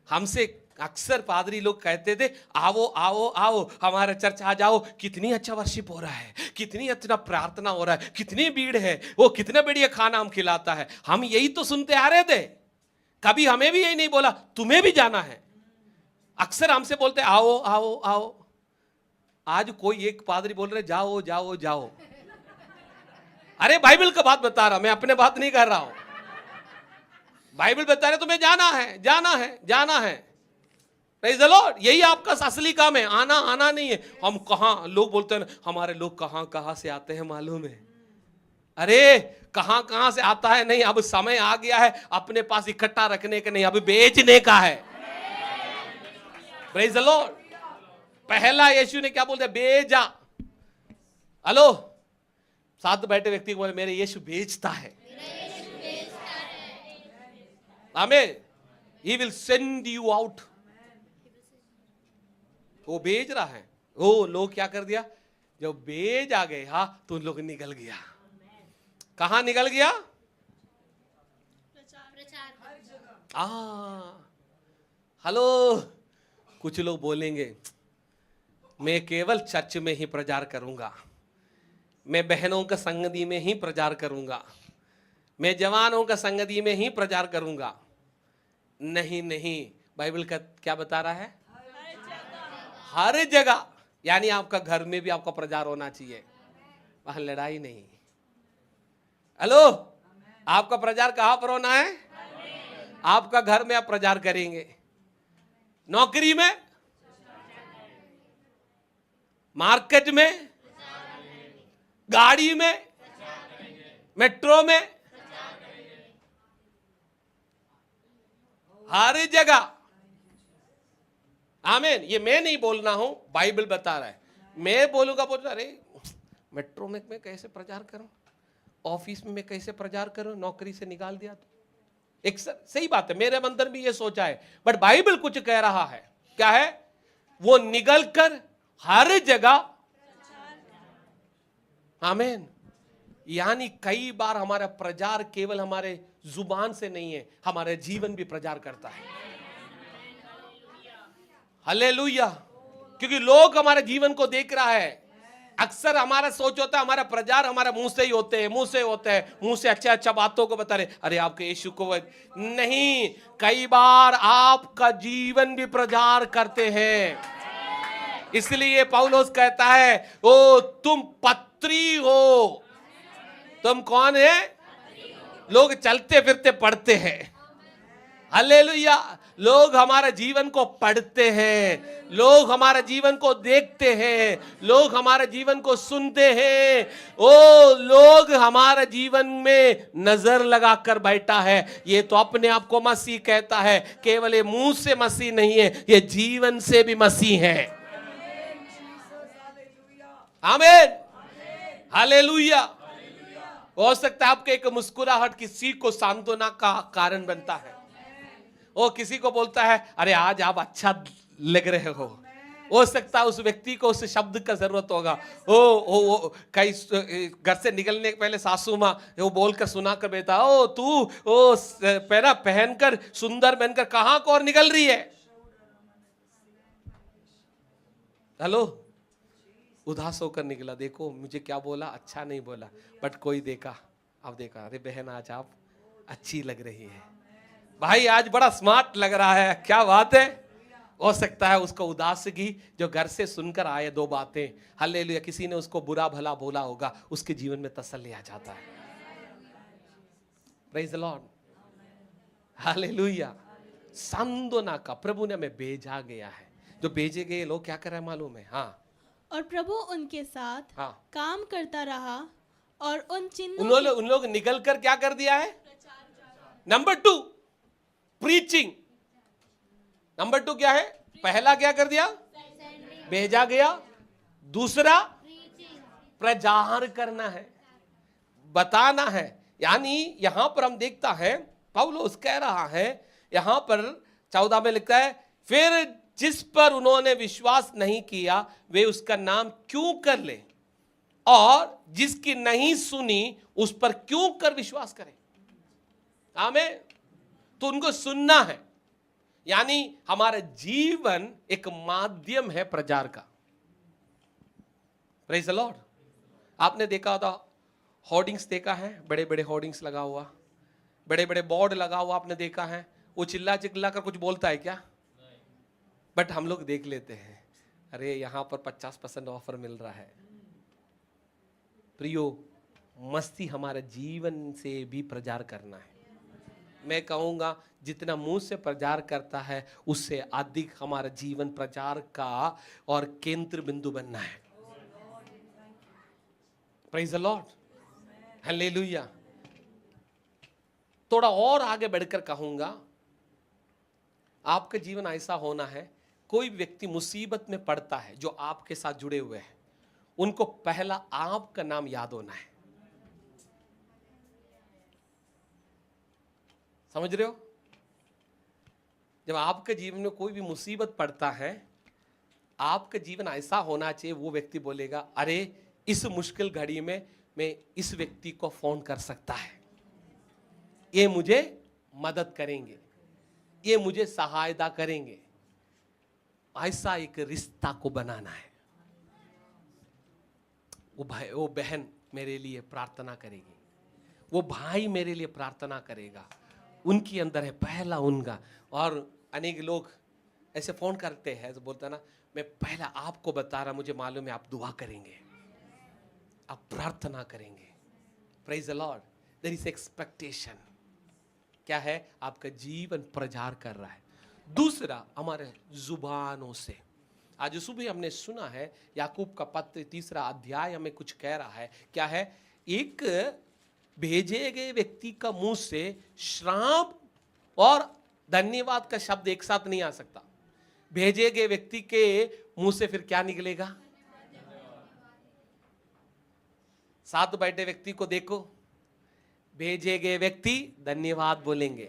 हमसे अक्सर पादरी लोग कहते थे आओ आओ आओ हमारे चर्च आ जाओ, कितनी अच्छा वर्शिप हो रहा है, कितनी अच्छा प्रार्थना हो रहा है, कितनी भीड़ है, वो कितने बढ़िया खाना हम खिलाता है। हम यही तो सुनते आ रहे थे, कभी हमें भी यही नहीं बोला तुम्हें भी जाना है। अक्सर हमसे बोलते आओ आओ आओ। आज कोई एक पादरी बोल रहे जाओ जाओ जाओ। अरे बाइबल का बात बता रहा, मैं अपने बात नहीं कर रहा हूं। बाइबल बता रहे तुम्हें जाना है जाना है जाना है। Praise the Lord. यही आपका असली काम है, आना आना नहीं है। हम कहां, लोग बोलते हैं हमारे लोग कहां कहां से आते हैं मालूम है। अरे कहां कहां से आता है नहीं, अब समय आ गया है अपने पास इकट्ठा रखने का नहीं, अब बेचने का है। Praise the Lord. पहला यीशु ने क्या बोलते, बेचा। हेलो, साथ बैठे व्यक्ति को बोले मेरे यीशु बेचता है। आमीन। He will send you out। वो बेच रहा है। वो लोग क्या कर दिया, जब बेच आ गए तो उन लोग निकल गया। कहां निकल गया? हेलो, कुछ लोग बोलेंगे मैं केवल चर्च में ही प्रचार करूंगा, मैं बहनों का संगति में ही प्रचार करूंगा, मैं जवानों का संगति में ही प्रचार करूंगा। नहीं नहीं, बाइबल का क्या बता रहा है? हर जगह। यानी आपका घर में भी आपका प्रचार होना चाहिए, वहां लड़ाई नहीं। हेलो, आपका प्रचार कहां पर होना है? आपका घर में आप प्रचार करेंगे, नौकरी में, मार्केट में, गाड़ी में, मेट्रो में, हर जगह। आमीन। ये मैं नहीं बोलना हूं, बाइबल बता रहा है। मैं बोलूंगा, बोल अरे मेट्रो में मैं कैसे प्रचार करूं, ऑफिस में मैं कैसे प्रचार करूं, नौकरी से निकाल दिया तो। एक सही बात है, मेरे अंदर भी ये सोचा है, बट बाइबल कुछ कह रहा है। क्या है वो? निकल कर हर जगह। आमीन। यानी कई बार हमारा प्रचार केवल हमारे जुबान से नहीं है, हमारे जीवन भी प्रचार करता है। हालेलुया। क्योंकि लोग हमारे जीवन को देख रहा है। अक्सर हमारा सोच होता है हमारा प्रचार हमारा मुंह से ही होते हैं, मुंह से होते हैं, मुंह से अच्छा अच्छा बातों को बता रहे, अरे आपके यीशु को नहीं, कई बार आपका जीवन भी प्रचार करते हैं। इसलिए पौलुस कहता है ओ तुम पत्री हो। तुम कौन है? लोग चलते फिरते पढ़ते हैं। हालेलुया। लोग हमारा जीवन को पढ़ते हैं, लोग हमारा जीवन को देखते हैं, लोग हमारे जीवन को सुनते हैं। ओ लोग हमारे जीवन में नजर लगाकर बैठा है। ये तो अपने आप को मसीह कहता है, केवल ये मुंह से मसीह नहीं है, ये जीवन से भी मसीह है। आमीन। हालेलुया। हो सकता है आपके एक मुस्कुराहट किसी को सांत्वना का कारण बनता है। वो किसी को बोलता है अरे आज आप अच्छा लग रहे हो सकता है उस व्यक्ति को उस शब्द का जरूरत होगा। ओ कई घर से निकलने के पहले सासू माँ वो बोलकर सुना कर बेटा ओ तू ओ पहना पहनकर सुंदर बनकर कहां को और निकल रही है। हेलो, उदास होकर निकला, देखो मुझे क्या बोला, अच्छा नहीं बोला, बट कोई देखा, अब देखा अरे बहन आज आप अच्छी लग रही है, भाई आज बड़ा स्मार्ट लग रहा है, क्या बात है। हो सकता है उसको उदासगी जो घर से सुनकर आए दो बातें, हालेलुया, किसी ने उसको बुरा भला बोला होगा, उसके जीवन में तसल्ली आ जाता है। Praise the Lord. हालेलुया। सांत्वना का प्रभु ने हमें भेजा गया है। जो भेजे गए लोग क्या कर रहे हैं मालूम है? हाँ। और प्रभु उनके साथ काम करता रहा और उन चिन्हों उन लोग निकल कर क्या कर दिया है? Number 2 preaching. नंबर 2 क्या है? पहला क्या कर दिया? भेजा गया। दूसरा प्रचार करना है, बताना है। यानी यहां पर हम देखता है पौलुस कह रहा है, यहां पर 14 में लिखता है फिर जिस पर उन्होंने विश्वास नहीं किया वे उसका नाम क्यों कर ले, और जिसकी नहीं सुनी उस पर क्यों कर विश्वास करें। आमीन। तो उनको सुनना है। यानी हमारा जीवन एक माध्यम है प्रचार का। Praise the Lord. आपने देखा होगा होर्डिंग्स देखा है, बड़े बड़े होर्डिंग्स लगा हुआ, बड़े बड़े बोर्ड लगा हुआ आपने देखा है। वो चिल्ला चिल्ला कर कुछ बोलता है क्या? बट हम लोग देख लेते हैं, अरे यहां पर 50% ऑफर मिल रहा है। प्रियो, मस्ती हमारे जीवन से भी प्रचार करना है। मैं कहूंगा जितना मुंह से प्रचार करता है उससे अधिक हमारा जीवन प्रचार का और केंद्र बिंदु बनना है। Praise the Lord. हालेलुया। थोड़ा और आगे बढ़कर कहूंगा, आपका जीवन ऐसा होना है, कोई व्यक्ति मुसीबत में पड़ता है जो आपके साथ जुड़े हुए हैं, उनको पहला आपका नाम याद होना है। समझ रहे हो? जब आपके जीवन में कोई भी मुसीबत पड़ता है, आपका जीवन ऐसा होना चाहिए, वो व्यक्ति बोलेगा अरे इस मुश्किल घड़ी में मैं इस व्यक्ति को फोन कर सकता है, ये मुझे मदद करेंगे, ये मुझे सहायता करेंगे। ऐसा एक रिश्ता को बनाना है। वो भाई वो बहन मेरे लिए प्रार्थना करेगी, वो भाई मेरे लिए प्रार्थना करेगा, उनके अंदर है पहला उनका। और अनेक लोग ऐसे फोन करते हैं तो बोलता है ना, मैं पहला आपको बता रहा, मुझे मालूम है आप दुआ करेंगे, आप प्रार्थना करेंगे। Praise the Lord. There is expectation. क्या है? आपका जीवन प्रचार कर रहा है। दूसरा, हमारे जुबानों से। आज सुबह हमने सुना है याकूब का पत्र 3 अध्याय हमें कुछ कह रहा है। क्या है? एक भेजे गए व्यक्ति का मुंह से श्राप और धन्यवाद का शब्द एक साथ नहीं आ सकता। भेजे गए व्यक्ति के मुंह से फिर क्या निकलेगा? साथ बैठे व्यक्ति को देखो, भेजे गए व्यक्ति धन्यवाद बोलेंगे।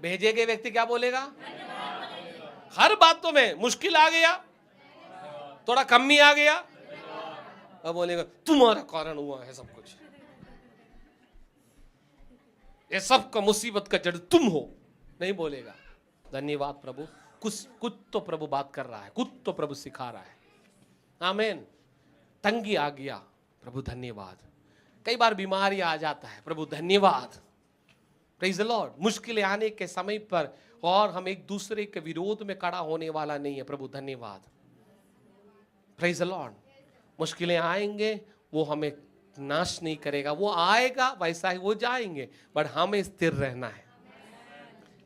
भेजे गए व्यक्ति क्या बोलेगा? हर बातों में मुश्किल आ गया, थोड़ा कमी आ गया, अब बोलेगा तुम्हारा कारण हुआ है सब कुछ, ये सब का मुसीबत का जड़ तुम हो। नहीं बोलेगा। धन्यवाद प्रभु, कुछ तो प्रभु बात कर रहा है, कुछ तो प्रभु सिखा रहा है। आमीन। तंगी आ गया, प्रभु धन्यवाद। कई बार बीमारी आ जाता है, प्रभु धन्यवाद। Praise the Lord. मुश्किलें आने के समय पर और हम एक दूसरे के विरोध में खड़ा होने वाला नहीं है, प्रभु धन्यवाद। Praise the Lord. मुश्किलें आएंगे, वो हमें नाश नहीं करेगा, वो आएगा वैसा ही वो जाएंगे, बट हमें स्थिर रहना है।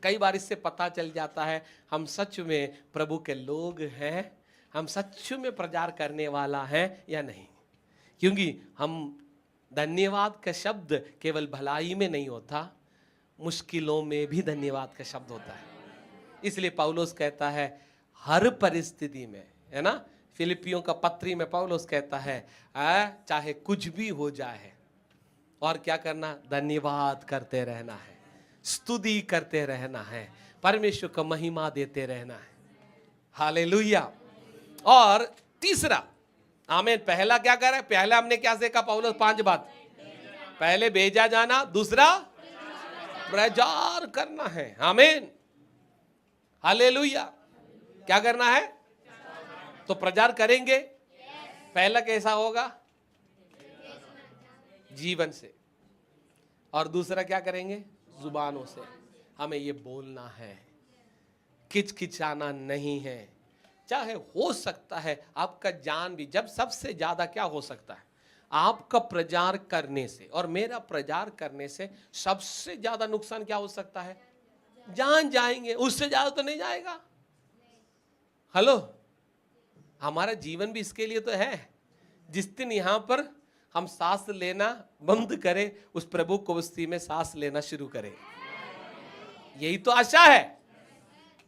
कई बार इससे पता चल जाता है हम सच में प्रभु के लोग हैं, हम सच में प्रचार करने वाला है या नहीं। क्योंकि हम धन्यवाद का शब्द केवल भलाई में नहीं होता, मुश्किलों में भी धन्यवाद का शब्द होता है। इसलिए पौलुस कहता है हर परिस्थिति में, है ना। फिलिपियों का पत्री में पौलुस कहता है चाहे कुछ भी हो जाए, और क्या करना? धन्यवाद करते रहना है, स्तुति करते रहना है, परमेश्वर को महिमा देते रहना है। हालेलुया। और तीसरा, आमीन। पहला क्या कर रहा है? पहला हमने क्या सीखा पौलुस? 5 बात। पहले भेजा जाना, दूसरा प्रचार करना है। आमीन। हालेलुया। क्या करना है? तो प्रचार करेंगे। पहला कैसा होगा? जीवन से। और दूसरा क्या करेंगे? जुबानों से। हमें ये बोलना है, किचकिचाना नहीं है। चाहे हो सकता है आपका जान भी, जब सबसे ज्यादा क्या हो सकता है? आपका प्रचार करने से और मेरा प्रचार करने से सबसे ज्यादा नुकसान क्या हो सकता है? जान जाएंगे। उससे ज्यादा तो नहीं जाएगा। हेलो, हमारा जीवन भी इसके लिए तो है। जिस दिन यहां पर हम सांस लेना बंद करें, उस प्रभु को उसी में सांस लेना शुरू करें। यही तो आशा है।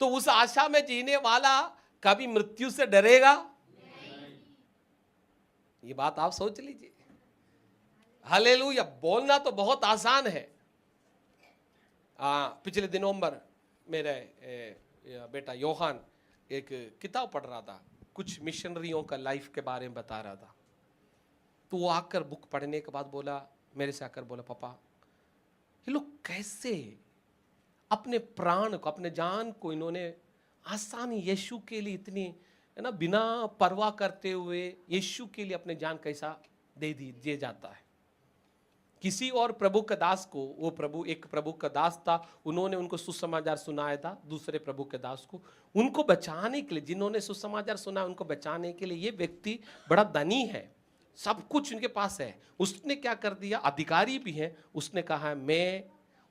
तो उस आशा में जीने वाला कभी मृत्यु से डरेगा? ये बात आप सोच लीजिए। हालेलुया। बोलना तो बहुत आसान है। पिछले दिनों पर मेरे बेटा योहान एक किताब पढ़ रहा था, कुछ मिशनरियों का लाइफ के बारे में बता रहा था। तो वो आकर बुक पढ़ने के बाद बोला, मेरे से आकर बोला, पापा ये लोग कैसे अपने प्राण को, अपने जान को इन्होंने आसानी यीशु के लिए इतनी, है ना, बिना परवाह करते हुए यीशु के लिए अपने जान कैसा दे जाता है। किसी और प्रभु का दास को, वो प्रभु, एक प्रभु का दास था, उन्होंने उनको सुसमाचार सुनाया था दूसरे प्रभु के दास को, उनको बचाने के लिए, जिन्होंने सुसमाचार सुना उनको बचाने के लिए। ये व्यक्ति बड़ा धनी है, सब कुछ उनके पास है। उसने क्या कर दिया? अधिकारी भी है। उसने कहा मैं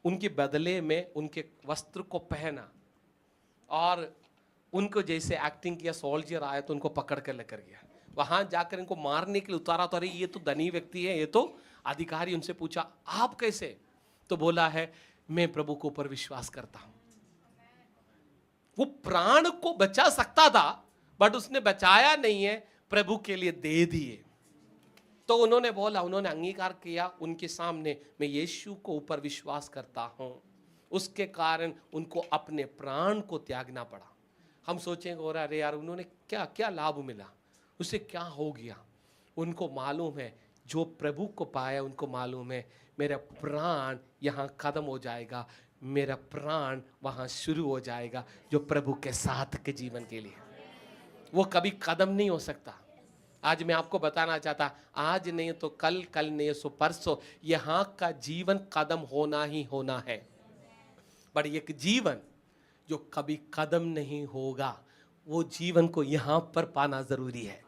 उनके बदले में उनके वस्त्र को पहना और उनको जैसे एक्टिंग किया, सोल्जर आया तो उनको पकड़ कर लेकर गया, वहां जाकर इनको मारने के लिए उतारा। तो अरे ये तो धनी व्यक्ति है, ये तो अधिकारी। उनसे पूछा आप कैसे? तो बोला है मैं प्रभु के ऊपर विश्वास करता हूं। वो प्राण को बचा सकता था, बट उसने बचाया नहीं है, प्रभु के लिए दे दिए। तो उन्होंने बोला, उन्होंने अंगीकार किया उनके सामने, मैं यीशु को ऊपर विश्वास करता हूं। उसके कारण उनको अपने प्राण को त्यागना पड़ा। हम सोचेंगे और अरे यार उन्होंने क्या क्या लाभ मिला, उसे क्या हो गया? उनको मालूम है, जो प्रभु को पाया उनको मालूम है मेरा प्राण यहाँ खत्म हो जाएगा, मेरा प्राण वहां शुरू हो जाएगा जो प्रभु के साथ के जीवन के लिए। वो कभी कदम नहीं हो सकता। आज मैं आपको बताना चाहता, आज नहीं तो कल, कल नहीं सो परसों, यहाँ का जीवन कदम होना ही होना है। पर एक जीवन जो कभी कदम नहीं होगा, वो जीवन को यहाँ पर पाना जरूरी है।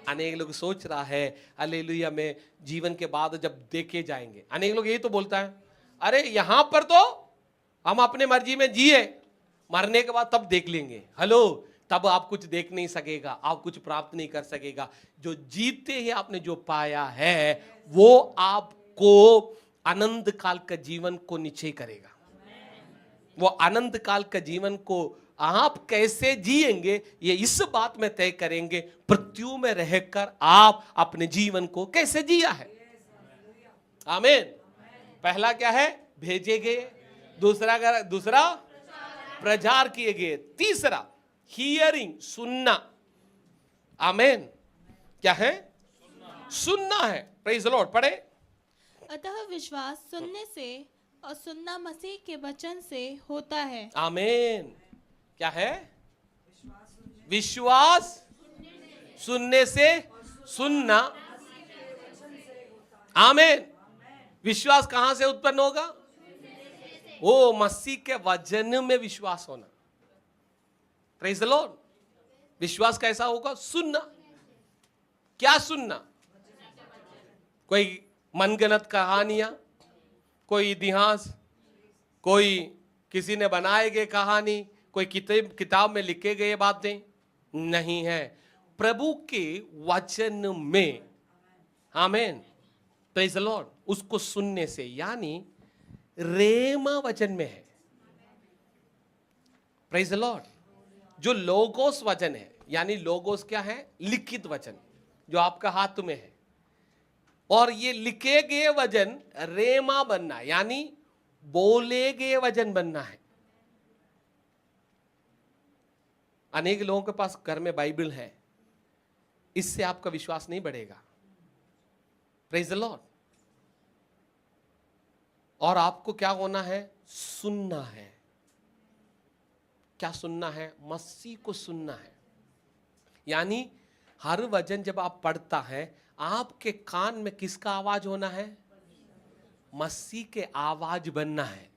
अनेक लोग सोच रहा है हालेलुया में जीवन के बाद जब देखे जाएंगे, अनेक लोग यही तो बोलता है, अरे यहाँ पर तो हम अपने मर्जी में जिए, मरने के बाद तब देख लेंगे। हेलो, तब आप कुछ देख नहीं सकेगा, आप कुछ प्राप्त नहीं कर सकेगा। जो जीते ही आपने जो पाया है वो आपको अनंत काल का जीवन को निश्चय करेगा। वो अनंत काल का जीवन को आप कैसे जिएंगे ये इस बात में तय करेंगे, पृथ्वी में रहकर आप अपने जीवन को कैसे जिया है। आमीन। पहला क्या है? भेजे गए। दूसरा प्रचार किए गए। तीसरा हियरिंग, सुनना। आमीन। क्या है? सुनना है। Praise the Lord. पढ़े। अतः विश्वास सुनने से और सुनना मसीह के वचन से होता है। आमीन। क्या है? विश्वास सुनने से, सुनना। आमीन। विश्वास कहां से उत्पन्न होगा? वो मसीह के वचन में विश्वास होना। Praise the Lord. विश्वास कैसा होगा? सुनना। क्या सुनना? कोई मनगढ़ंत कहानियां, कोई इतिहास, कोई किसी ने बनाए गए कहानी, कोई किताब में लिखे गए बातें नहीं है, प्रभु के वचन में। आमीन। Praise the Lord. उसको सुनने से, यानी रेमा वचन में है। Praise the Lord. जो लोगोस वचन है, यानी लोगोस क्या है? लिखित वचन जो आपका हाथ में है। और ये लिखे गए वचन रेमा बनना, यानी बोले गए वचन बनना है। अनेक लोगों के पास घर में बाइबल है, इससे आपका विश्वास नहीं बढ़ेगा। Praise the Lord. और आपको क्या होना है? सुनना है। क्या सुनना है? मसीह को सुनना है। यानी हर वचन जब आप पढ़ता है, आपके कान में किसका आवाज होना है? मसीह के आवाज बनना है।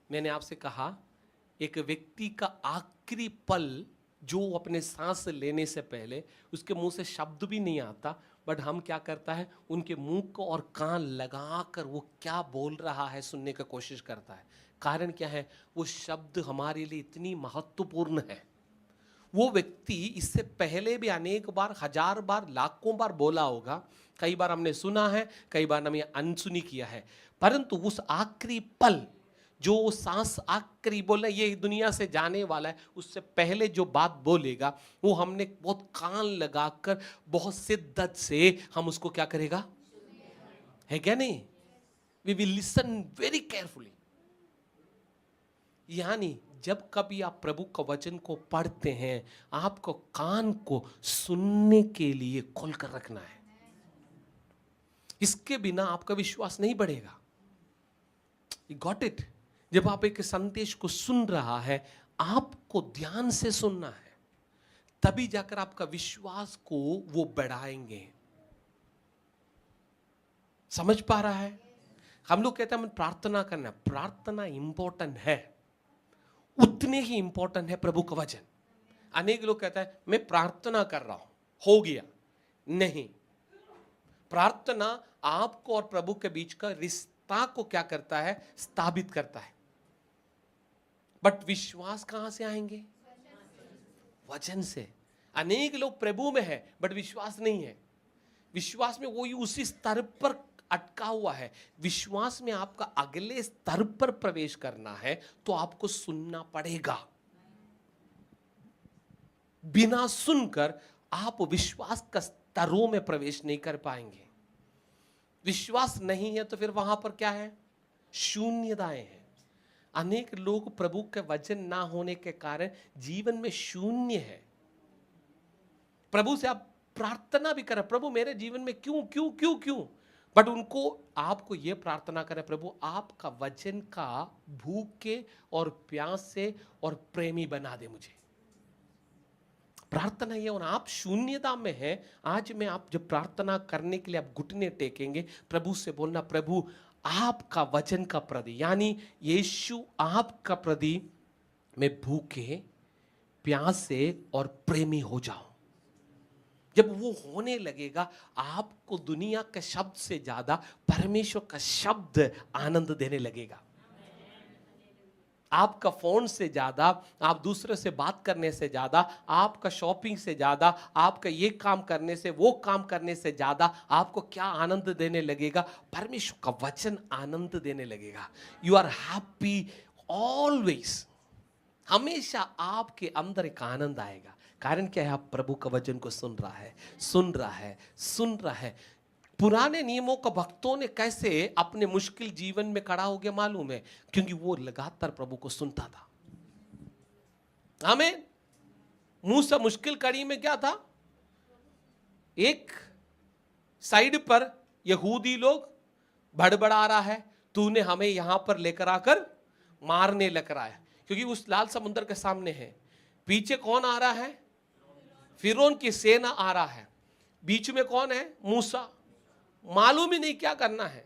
मैंने आपसे कहा, एक व्यक्ति का आखिरी पल जो अपने सांस लेने से पहले उसके मुंह से शब्द भी नहीं आता, बट हम क्या करता है? उनके मुंह को और कान लगाकर वो क्या बोल रहा है सुनने की कोशिश करता है। कारण क्या है? वो शब्द हमारे लिए इतनी महत्वपूर्ण है। वो व्यक्ति इससे पहले भी अनेक बार, हजार बार, लाखों बार बोला होगा। कई बार हमने सुना है, कई बार हमने अनसुनी किया है, परंतु उस आखिरी पल जो सांस आखिरी बोले ये दुनिया से जाने वाला है, उससे पहले जो बात बोलेगा वो हमने बहुत कान लगाकर, बहुत शिद्दत से हम उसको क्या करेगा? है क्या नहीं? We will listen very carefully. यानी जब कभी आप प्रभु का वचन को पढ़ते हैं, आपको कान को सुनने के लिए खोल कर रखना है। इसके बिना आपका विश्वास नहीं बढ़ेगा। You got it? जब आप एक संदेश को सुन रहा है, आपको ध्यान से सुनना है, तभी जाकर आपका विश्वास को वो बढ़ाएंगे। समझ पा रहा है? हम लोग कहते हैं हमें प्रार्थना करना। प्रार्थना इंपॉर्टेंट है, उतने ही इंपॉर्टेंट है प्रभु का वचन। अनेक लोग कहते हैं मैं प्रार्थना कर रहा हूं, हो गया। नहीं, प्रार्थना आपको और प्रभु के बीच का रिश्ता को क्या करता है? स्थापित करता है। बट विश्वास कहां से आएंगे? वचन से। अनेक लोग प्रभु में है बट विश्वास नहीं है। विश्वास में वो उसी स्तर पर अटका हुआ है। विश्वास में आपका अगले स्तर पर प्रवेश करना है तो आपको सुनना पड़ेगा। बिना सुनकर आप विश्वास का स्तरों में प्रवेश नहीं कर पाएंगे। विश्वास नहीं है तो फिर वहां पर क्या है? शून्यताएं हैं। अनेक लोग प्रभु के वचन ना होने के कारण जीवन में शून्य है। प्रभु से आप प्रार्थना भी करें, प्रभु मेरे जीवन में क्यों क्यों क्यों क्यों, बट उनको आपको ये प्रार्थना करें, प्रभु आपका वचन का भूखे और प्यास से और प्रेमी बना दे मुझे। प्रार्थना ये, और आप शून्यता में हैं आज में, आप जब प्रार्थना करने के लिए आप घुटने टेकेंगे, प्रभु से बोलना, प्रभु आपका वचन का प्रति, यानी यीशु आपका प्रति मैं भूखे प्यासे और प्रेमी हो जाऊं। जब वो होने लगेगा, आपको दुनिया के शब्द से ज्यादा परमेश्वर का शब्द आनंद देने लगेगा। आपका फोन से ज्यादा, आप दूसरे से बात करने से ज्यादा, आपका शॉपिंग से ज्यादा, आपका ये काम करने से वो काम करने से ज्यादा आपको क्या आनंद देने लगेगा? परमेश्वर का वचन आनंद देने लगेगा। You are happy always. हमेशा आपके अंदर एक आनंद आएगा। कारण क्या है? आप प्रभु का वचन को सुन रहा है, सुन रहा है, सुन रहा है। पुराने नियमों का भक्तों ने कैसे अपने मुश्किल जीवन में खड़ा हो गया मालूम है? क्योंकि वो लगातार प्रभु को सुनता था। आमीन। मूसा मुश्किल कड़ी में क्या था? एक साइड पर यहूदी लोग भड़बड़ा रहा है, तूने हमें यहां पर लेकर आकर मारने लग रहा है, क्योंकि उस लाल समुद्र के सामने है। पीछे कौन आ रहा है? फिरौन की सेना आ रहा है। बीच में कौन है? मूसा। मालूम ही नहीं क्या करना है।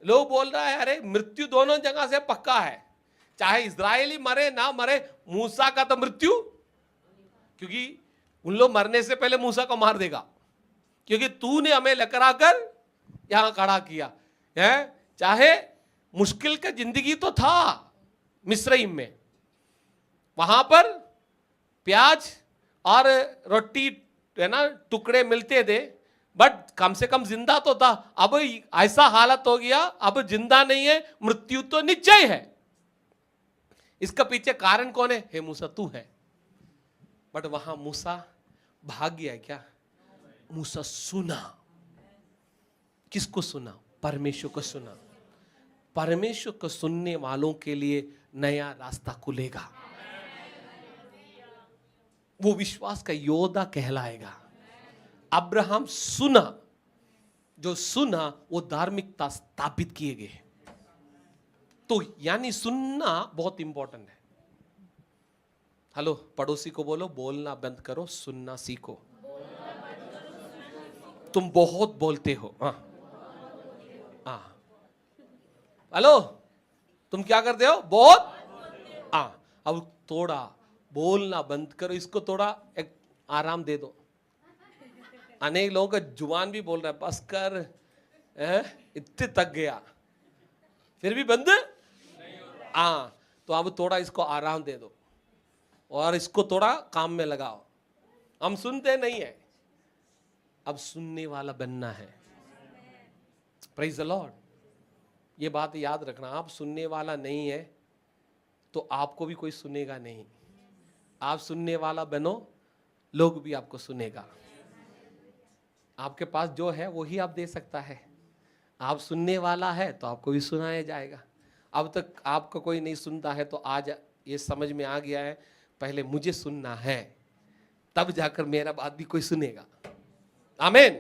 लोग बोल रहा है अरे मृत्यु दोनों जगह से पक्का है, चाहे इजरायली मरे ना मरे, मूसा का तो मृत्यु, क्योंकि उन लोग मरने से पहले मूसा को मार देगा, क्योंकि तूने हमें लेकर आकर यहां खड़ा किया है। चाहे मुश्किल का जिंदगी तो था मिस्रईम में, वहां पर प्याज और रोटी है ना टुकड़े मिलते थे, बट कम से कम जिंदा तो था। अब ऐसा हालत हो गया, अब जिंदा नहीं है, मृत्यु तो निश्चय है। इसका पीछे कारण कौन है? हे मूसा तू है। बट वहां मूसा भाग गया क्या? मूसा सुना। किसको सुना? परमेश्वर को सुना। परमेश्वर को सुनने वालों के लिए नया रास्ता खुलेगा। वो विश्वास का योद्धा कहलाएगा। अब्राहम सुना, जो सुना वो धार्मिकता स्थापित किए गए। तो यानी सुनना बहुत इंपॉर्टेंट है। हेलो, पड़ोसी को बोलो बोलना बंद करो, सुनना सीखो। तुम बहुत बोलते हो। हाँ, हेलो, तुम क्या करते हो? बहुत। हाँ, अब थोड़ा बोलना बंद करो, इसको थोड़ा एक आराम दे दो। अनेक लोगों का जुबान भी बोल रहा है बस कर, इतने तक गया, फिर भी बंद। हाँ, तो अब थोड़ा इसको आराम दे दो और इसको थोड़ा काम में लगाओ। हम सुनते नहीं है, अब सुनने वाला बनना है। Praise the Lord. ये बात याद रखना, आप सुनने वाला नहीं है तो आपको भी कोई सुनेगा नहीं। आप सुनने वाला बनो, लोग भी आपको सुनेगा। आपके पास जो है वही आप दे सकता है। आप सुनने वाला है तो आपको भी सुनाया जाएगा। अब तक आपको कोई नहीं सुनता है तो आज ये समझ में आ गया है, पहले मुझे सुनना है, तब जाकर मेरा बात भी कोई सुनेगा। आमीन।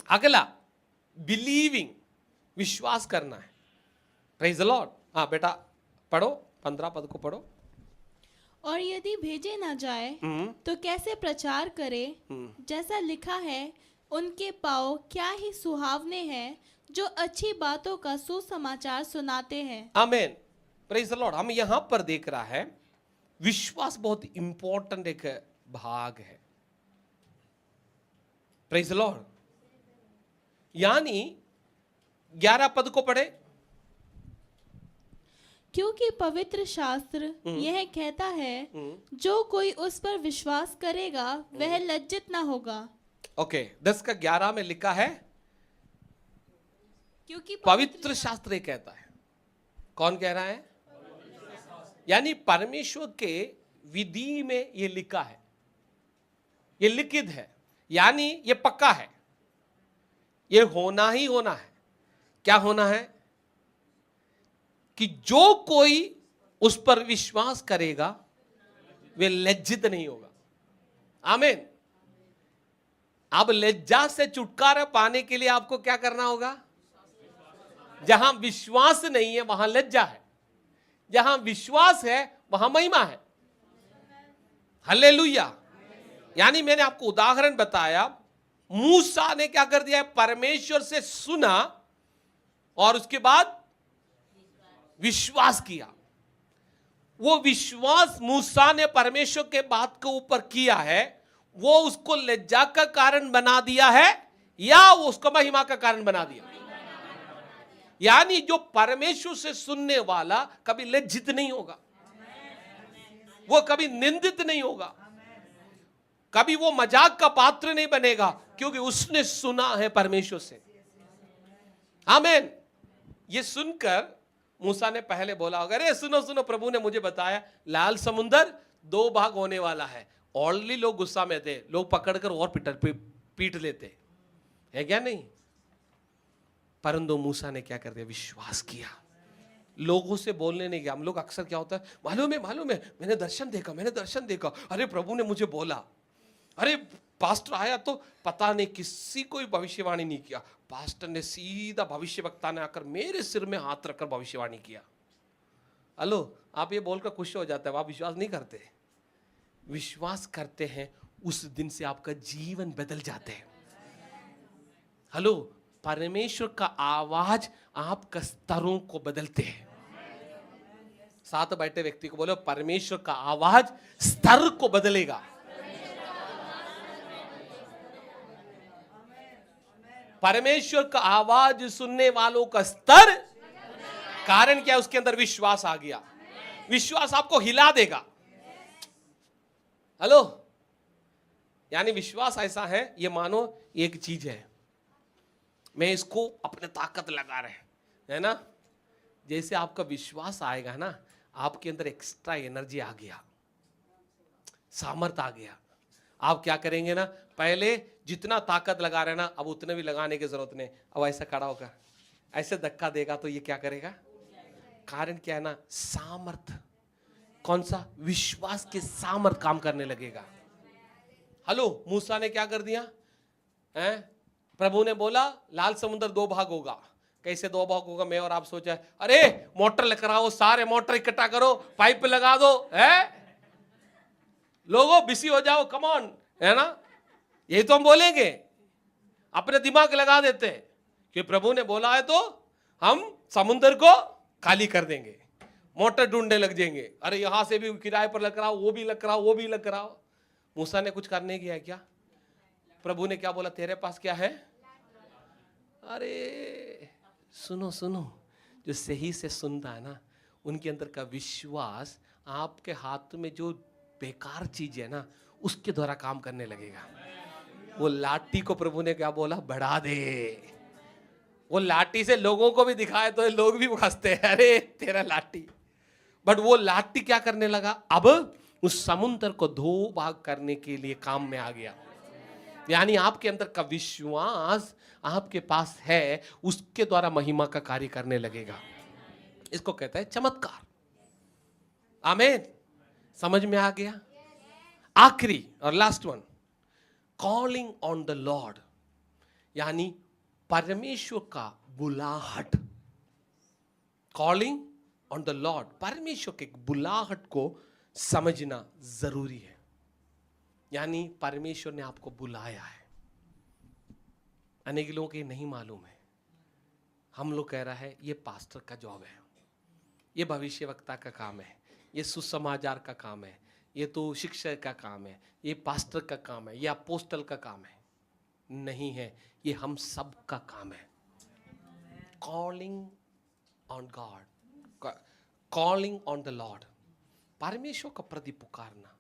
अगला बिलीविंग, विश्वास करना है। Praise the Lord. हाँ बेटा पढ़ो, 15 पद को पढ़ो। और यदि भेजे ना जाए तो कैसे प्रचार करे? जैसा लिखा है, उनके पाँव क्या ही सुहावने हैं जो अच्छी बातों का सुसमाचार सुनाते हैं। आमीन। Praise the Lord. हम यहां पर देख रहा है विश्वास बहुत इंपॉर्टेंट एक भाग है। Praise the Lord. यानी 11 पद को पढ़े। क्योंकि पवित्र शास्त्र यह कहता है, जो कोई उस पर विश्वास करेगा वह लज्जित ना होगा। ओके, 10 का 11 में लिखा है क्योंकि पवित्र शास्त्र ये कहता है। कौन कह रहा है? यानी परमेश्वर के विधि में ये लिखा है, ये लिखित है, यानी ये पक्का है, ये होना ही होना है। क्या होना है? कि जो कोई उस पर विश्वास करेगा वे लज्जित नहीं होगा। आमीन। अब लज्जा से छुटकारा पाने के लिए आपको क्या करना होगा? जहां विश्वास नहीं है वहां लज्जा है, जहां विश्वास है वहां महिमा है। हालेलुया। यानी मैंने आपको उदाहरण बताया, मूसा ने क्या कर दिया है, परमेश्वर से सुना और उसके बाद विश्वास किया। वो विश्वास मूसा ने परमेश्वर के बात के ऊपर किया है, वो उसको लज्जा का कारण बना दिया है या वो उसको महिमा का कारण बना दिया। यानी जो परमेश्वर से सुनने वाला कभी लज्जित नहीं होगा, वो कभी निंदित नहीं होगा, कभी वो मजाक का पात्र नहीं बनेगा, क्योंकि उसने सुना है परमेश्वर से। आमीन। ये सुनकर मूसा ने पहले बोला होगा, अरे सुनो सुनो, प्रभु ने मुझे बताया लाल समुंदर 2 भाग होने वाला है। ऑलरेडी लोग गुस्सा में थे, लोग पकड़कर और पीट लेते है क्या नहीं। परंतु मूसा ने क्या कर दिया, विश्वास किया, लोगों से बोलने नहीं गया। हम लोग अक्सर क्या होता है, मालूम है मैंने दर्शन देखा, अरे प्रभु ने मुझे बोला, अरे पास्टर आया तो पता नहीं किसी को भी भविष्यवाणी नहीं किया, पास्टर ने सीधा भविष्यवक्ता ने आकर मेरे सिर में हाथ रखकर भविष्यवाणी किया। हेलो, आप ये बोलकर खुश हो जाते हैं, आप विश्वास नहीं करते। विश्वास करते हैं, उस दिन से आपका जीवन बदल जाते हैं। हेलो, परमेश्वर का आवाज आपका स्तरों को बदलते हैं। साथ बैठे व्यक्ति को बोलो, परमेश्वर का आवाज स्तर को बदलेगा। परमेश्वर का आवाज सुनने वालों का स्तर, कारण क्या, उसके अंदर विश्वास आ गया। विश्वास आपको हिला देगा। हेलो, यानी विश्वास ऐसा है, ये मानो एक चीज है, मैं इसको अपने ताकत लगा रहे है ना। जैसे आपका विश्वास आएगा ना, आपके अंदर एक्स्ट्रा एनर्जी आ गया, सामर्थ आ गया। आप क्या करेंगे ना, पहले जितना ताकत लगा रहे ना, अब उतने भी लगाने की जरूरत नहीं। अब ऐसा खड़ा होगा, ऐसे धक्का देगा तो ये क्या करेगा, कारण क्या है ना, सामर्थ। कौन सा, विश्वास के सामर्थ काम करने लगेगा। हेलो, मूसा ने क्या कर दिया, प्रभु ने बोला लाल समुद्र 2 भाग होगा। कैसे 2 भाग होगा, मैं और आप सोचा, अरे मोटर लेकर आओ, सारे मोटर इकट्ठा करो, पाइप लगा दो, है लोगों बिजी हो जाओ, कम ऑन, है ना। यही तो हम बोलेंगे, अपने दिमाग लगा देते हैं कि प्रभु ने बोला है तो हम समुद्र को खाली कर देंगे, मोटर ढूंढने लग जाएंगे। अरे यहां से भी किराए पर लग रहा हो, वो भी लग रहा हो, वो भी लग रहा हो। मूसा ने कुछ करने किया क्या, प्रभु ने क्या बोला, तेरे पास क्या है। अरे सुनो सुनो, जो सही से सुनता है ना, उनके अंदर का विश्वास आपके हाथ में जो बेकार चीज है ना, उसके द्वारा काम करने लगेगा। वो लाठी को प्रभु ने क्या बोला, बढ़ा दे। वो लाठी से लोगों को भी दिखाए तो लोग भी हंसते हैं, अरे तेरा लाठी। बट वो लाठी क्या करने लगा, अब उस समुद्र को 2 भाग करने के लिए काम में आ गया। यानी आपके अंदर का विश्वास आपके पास है, उसके द्वारा महिमा का कार्य करने लगेगा। इसको कहता है चमत्कार। आमीन। समझ में आ गया। आखिरी और last one, calling on the Lord, यानी परमेश्वर का बुलाहट। कॉलिंग ऑन द लॉर्ड, परमेश्वर के बुलाहट को समझना जरूरी है। यानी परमेश्वर ने आपको बुलाया है। अनेक लोगों को नहीं मालूम है। हम लोग कह रहा है ये पास्टर का जॉब है, ये भविष्यवक्ता का काम है, ये सुसमाचार का काम है, ये तो शिक्षक का काम है, ये पास्टर का काम है, ये अपोस्टल का काम है। नहीं है, ये हम सब का काम है। Calling on God, calling on the Lord, परमेश्वर का प्रति पुकारना।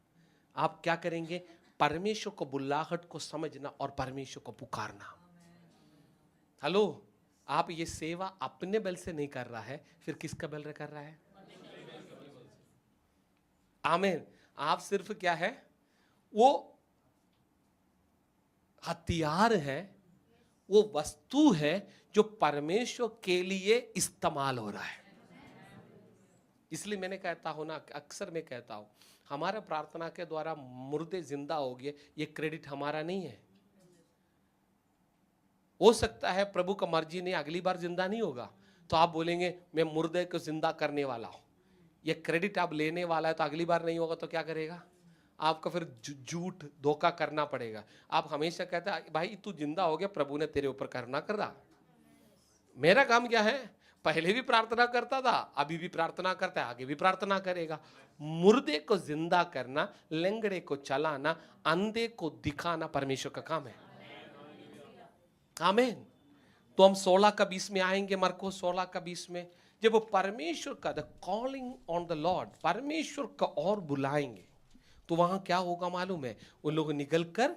आप क्या करेंगे, परमेश्वर को बुलाहट को समझना और परमेश्वर को पुकारना। हेलो, आप ये सेवा अपने बल से नहीं कर रहा है, फिर किसका बल कर रहा है। आमीन। आप सिर्फ क्या है, वो हथियार है, वो वस्तु है जो परमेश्वर के लिए इस्तेमाल हो रहा है। इसलिए मैंने कहता हूं ना, अक्सर मैं कहता हूं, हमारा प्रार्थना के द्वारा मुर्दे जिंदा हो गए, ये क्रेडिट हमारा नहीं है। हो सकता है प्रभु का मर्जी नहीं, अगली बार जिंदा नहीं होगा, तो आप बोलेंगे मैं मुर्दे को जिंदा करने वाला हूं, ये क्रेडिट आप लेने वाला है, तो अगली बार नहीं होगा तो क्या करेगा? आपका फिर झूठ धोखा करना पड़ेगा। आप हमेशा कहते हैं भाई तू जिंदा हो गया, प्रभु ने तेरे ऊपर करना कर रहा, मेरा काम क्या है? पहले भी प्रार्थना करता था, अभी भी प्रार्थना करता है, आगे भी प्रार्थना करेगा। मुर्दे को जिंदा करना, लंगड़े को चलाना, अंधे को दिखाना परमेश्वर का काम है। आमीन। तो हम 16 का 20 में आएंगे, मरकुस 16 का 20 में, जब वो परमेश्वर का the calling on the Lord, परमेश्वर का और बुलाएंगे, तो वहां क्या होगा मालूम है? उन लोग निकल कर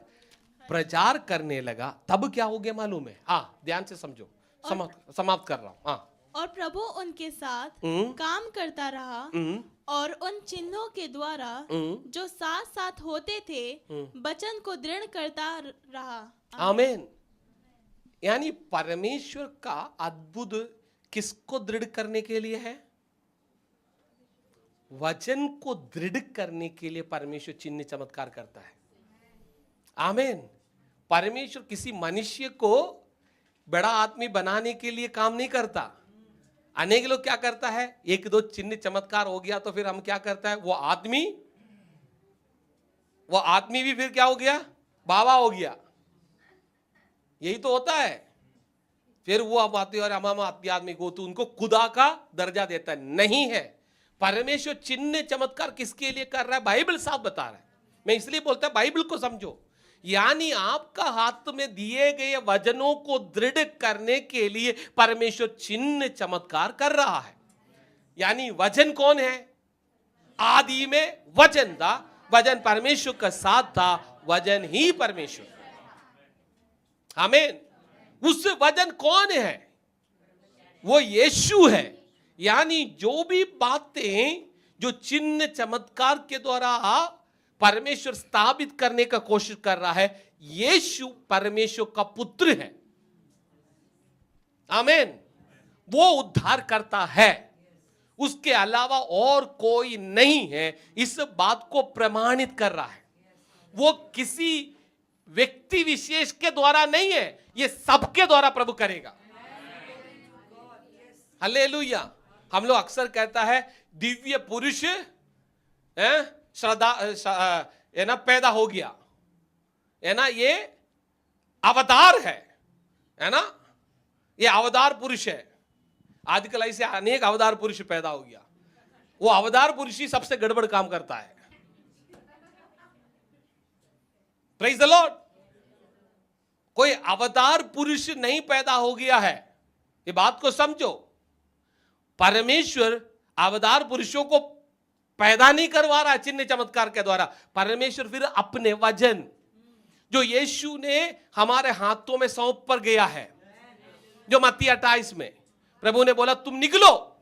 प्रचार करने लगा, तब क्या हो गया मालूम है? हाँ, ध्यान से समझो, समाप्त कर रहा हूं। हाँ, और प्रभु उनके साथ काम करता रहा और उन चिन्हों के द्वारा जो साथ साथ होते थे वचन को दृढ़ करता रहा। आमीन। यानी परमेश्वर का अद्भुत किसको दृढ़ करने के लिए है? वचन को दृढ़ करने के लिए परमेश्वर चिन्ह चमत्कार करता है। आमीन। परमेश्वर किसी मनुष्य को बड़ा आदमी बनाने के लिए काम नहीं करता। अनेक लोग क्या करता है, एक दो चिन्ह चमत्कार हो गया तो फिर हम क्या करता है, वो आदमी भी फिर क्या हो गया, बाबा हो गया। यही तो होता है। फिर वो अब आते और अमामा आदमी को तो उनको खुदा का दर्जा देता है। नहीं है। परमेश्वर चिन्ह चमत्कार किसके लिए कर रहा है? बाइबल साफ बता रहा है। मैं इसलिए बोलता हूं बाइबल को समझो। यानी आपका हाथ में दिए गए वचनों को दृढ़ करने के लिए परमेश्वर चिन्ह चमत्कार कर रहा है। यानी वचन कौन है? आदि में वचन था, वचन परमेश्वर का साथ था, वचन ही परमेश्वर। आमीन। उस वचन कौन है? वो यीशु है। यानी जो भी बातें जो चिन्ह चमत्कार के द्वारा परमेश्वर स्थापित करने का कोशिश कर रहा है, यीशु परमेश्वर का पुत्र है। आमीन। वो उद्धार करता है, उसके अलावा और कोई नहीं है। इस बात को प्रमाणित कर रहा है। वो किसी व्यक्ति विशेष के द्वारा नहीं है, ये सबके द्वारा प्रभु करेगा। हालेलुया। हम लोग अक्सर कहता है दिव्य पुरुष श्रद्धा है ना, पैदा हो गया है ना, ये अवतार है ना, ये अवतार पुरुष है। आजकल ऐसे अनेक अवतार पुरुष पैदा हो गया। वो अवतार पुरुष ही सबसे गड़बड़ काम करता है। Praise the Lord. कोई अवतार पुरुष नहीं पैदा हो गया है, ये बात को समझो। परमेश्वर अवतार पुरुषों को पैदा नहीं करवा रहा है चिन्ह चमत्कार के द्वारा। परमेश्वर फिर अपने वचन जो यीशु ने हमारे हाथों में सौंप पर गया है, जो मत्ती 28 में प्रभु ने बोला तुम निकलो,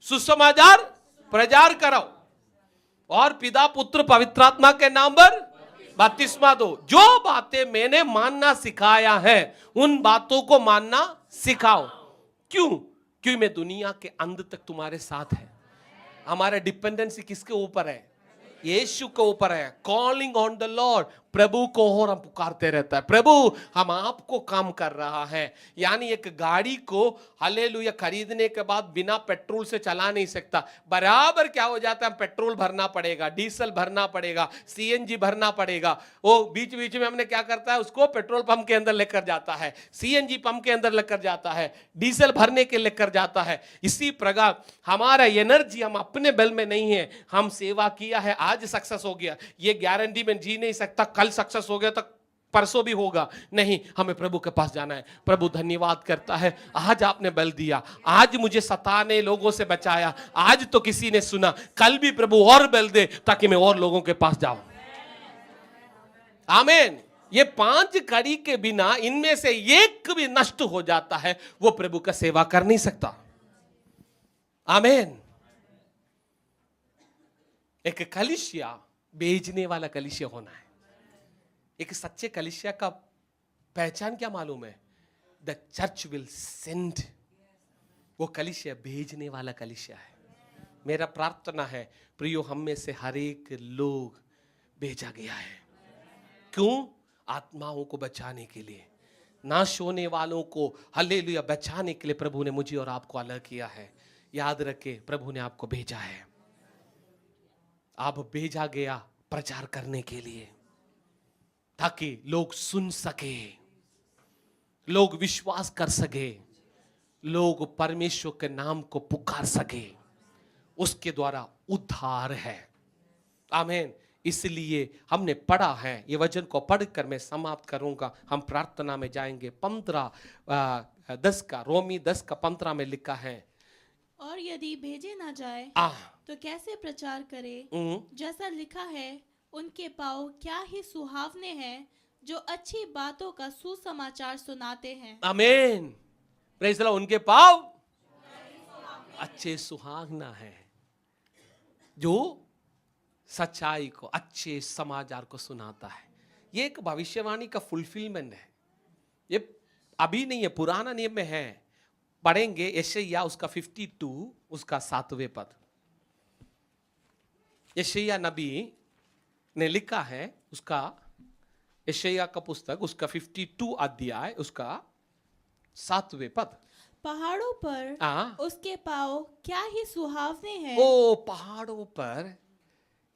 सुसमाचार प्रचार करो और पिता पुत्र पवित्र आत्मा के नाम पर बपतिस्मा दो। जो बातें मैंने मानना सिखाया है उन बातों को मानना सिखाओ। क्यों? क्योंकि मैं दुनिया के अंत तक तुम्हारे साथ है। हमारा डिपेंडेंसी किसके ऊपर है? यीशु के ऊपर है। कॉलिंग ऑन द लॉर्ड, प्रभु को और हम पुकारते रहता है, प्रभु हम आपको काम कर रहा है। यानी एक गाड़ी को हालेलुया खरीदने के बाद बिना पेट्रोल से चला नहीं सकता। बराबर क्या हो जाता है, पेट्रोल भरना पड़ेगा, डीजल भरना पड़ेगा, सीएनजी भरना पड़ेगा। वो बीच बीच में हमने क्या करता है, उसको पेट्रोल पंप के अंदर लेकर जाता है, सीएनजी पंप के अंदर लेकर जाता है, डीजल भरने के लेकर जाता है। इसी प्रकार हमारा एनर्जी हम अपने बल में नहीं है। हम सेवा किया है, आज सक्सेस हो गया, ये गारंटी में जी नहीं सकता कल सक्सेस हो गया तो परसों भी होगा। नहीं, हमें प्रभु के पास जाना है। प्रभु धन्यवाद करता है, आज आपने बल दिया, आज मुझे सताने लोगों से बचाया, आज तो किसी ने सुना, कल भी प्रभु और बल दे ताकि मैं और लोगों के पास जाऊं। आमीन। ये 5 कड़ी के बिना इनमें से एक भी नष्ट हो जाता है, वो प्रभु का सेवा कर नहीं सकता। आमीन। एक कलीसिया भेजने वाला कलीसिया होना है। एक सच्चे कलीसिया का पहचान क्या मालूम है? The church will send. वो कलीसिया भेजने वाला कलीसिया है। मेरा प्रार्थना है प्रियो, हम में से हर एक लोग भेजा गया है। क्यों? आत्माओं को बचाने के लिए, नाश होने वालों को हालेलुया बचाने के लिए प्रभु ने मुझे और आपको अलग किया है। याद रखे, प्रभु ने आपको भेजा है। आप भेजा गया प्रचार करने के लिए, ताकि लोग सुन सके, लोग विश्वास कर सके, लोग परमेश्वर के नाम को पुकार सके। उसके द्वारा उद्धार है। आमीन। इसलिए हमने पढ़ा है, ये वचन को पढ़कर मैं समाप्त करूंगा, हम प्रार्थना में जाएंगे। 15:10 का, रोमी 10:15 में लिखा है, और यदि भेजे ना जाए तो कैसे प्रचार करे? जैसा लिखा है, उनके पाँव क्या ही सुहावने हैं जो अच्छी बातों का सुसमाचार सुनाते हैं। आमीन। Praise the Lord. उनके पाँव अच्छे सुहावना है जो सच्चाई को, अच्छे समाचार को सुनाता है। ये एक भविष्यवाणी का फुलफिलमेंट है। ये अभी नहीं है, पुराना नियम में है। पढ़ेंगे यशायाह उसका 52 उसका 7वें पद। यशायाह नबी ने लिखा है, उसका यशायाह का पुस्तक उसका 52 अध्याय उसका 7वें पद। पहाड़ों पर उसके पाँव क्या ही सुहावने हैं। ओ पहाड़ों पर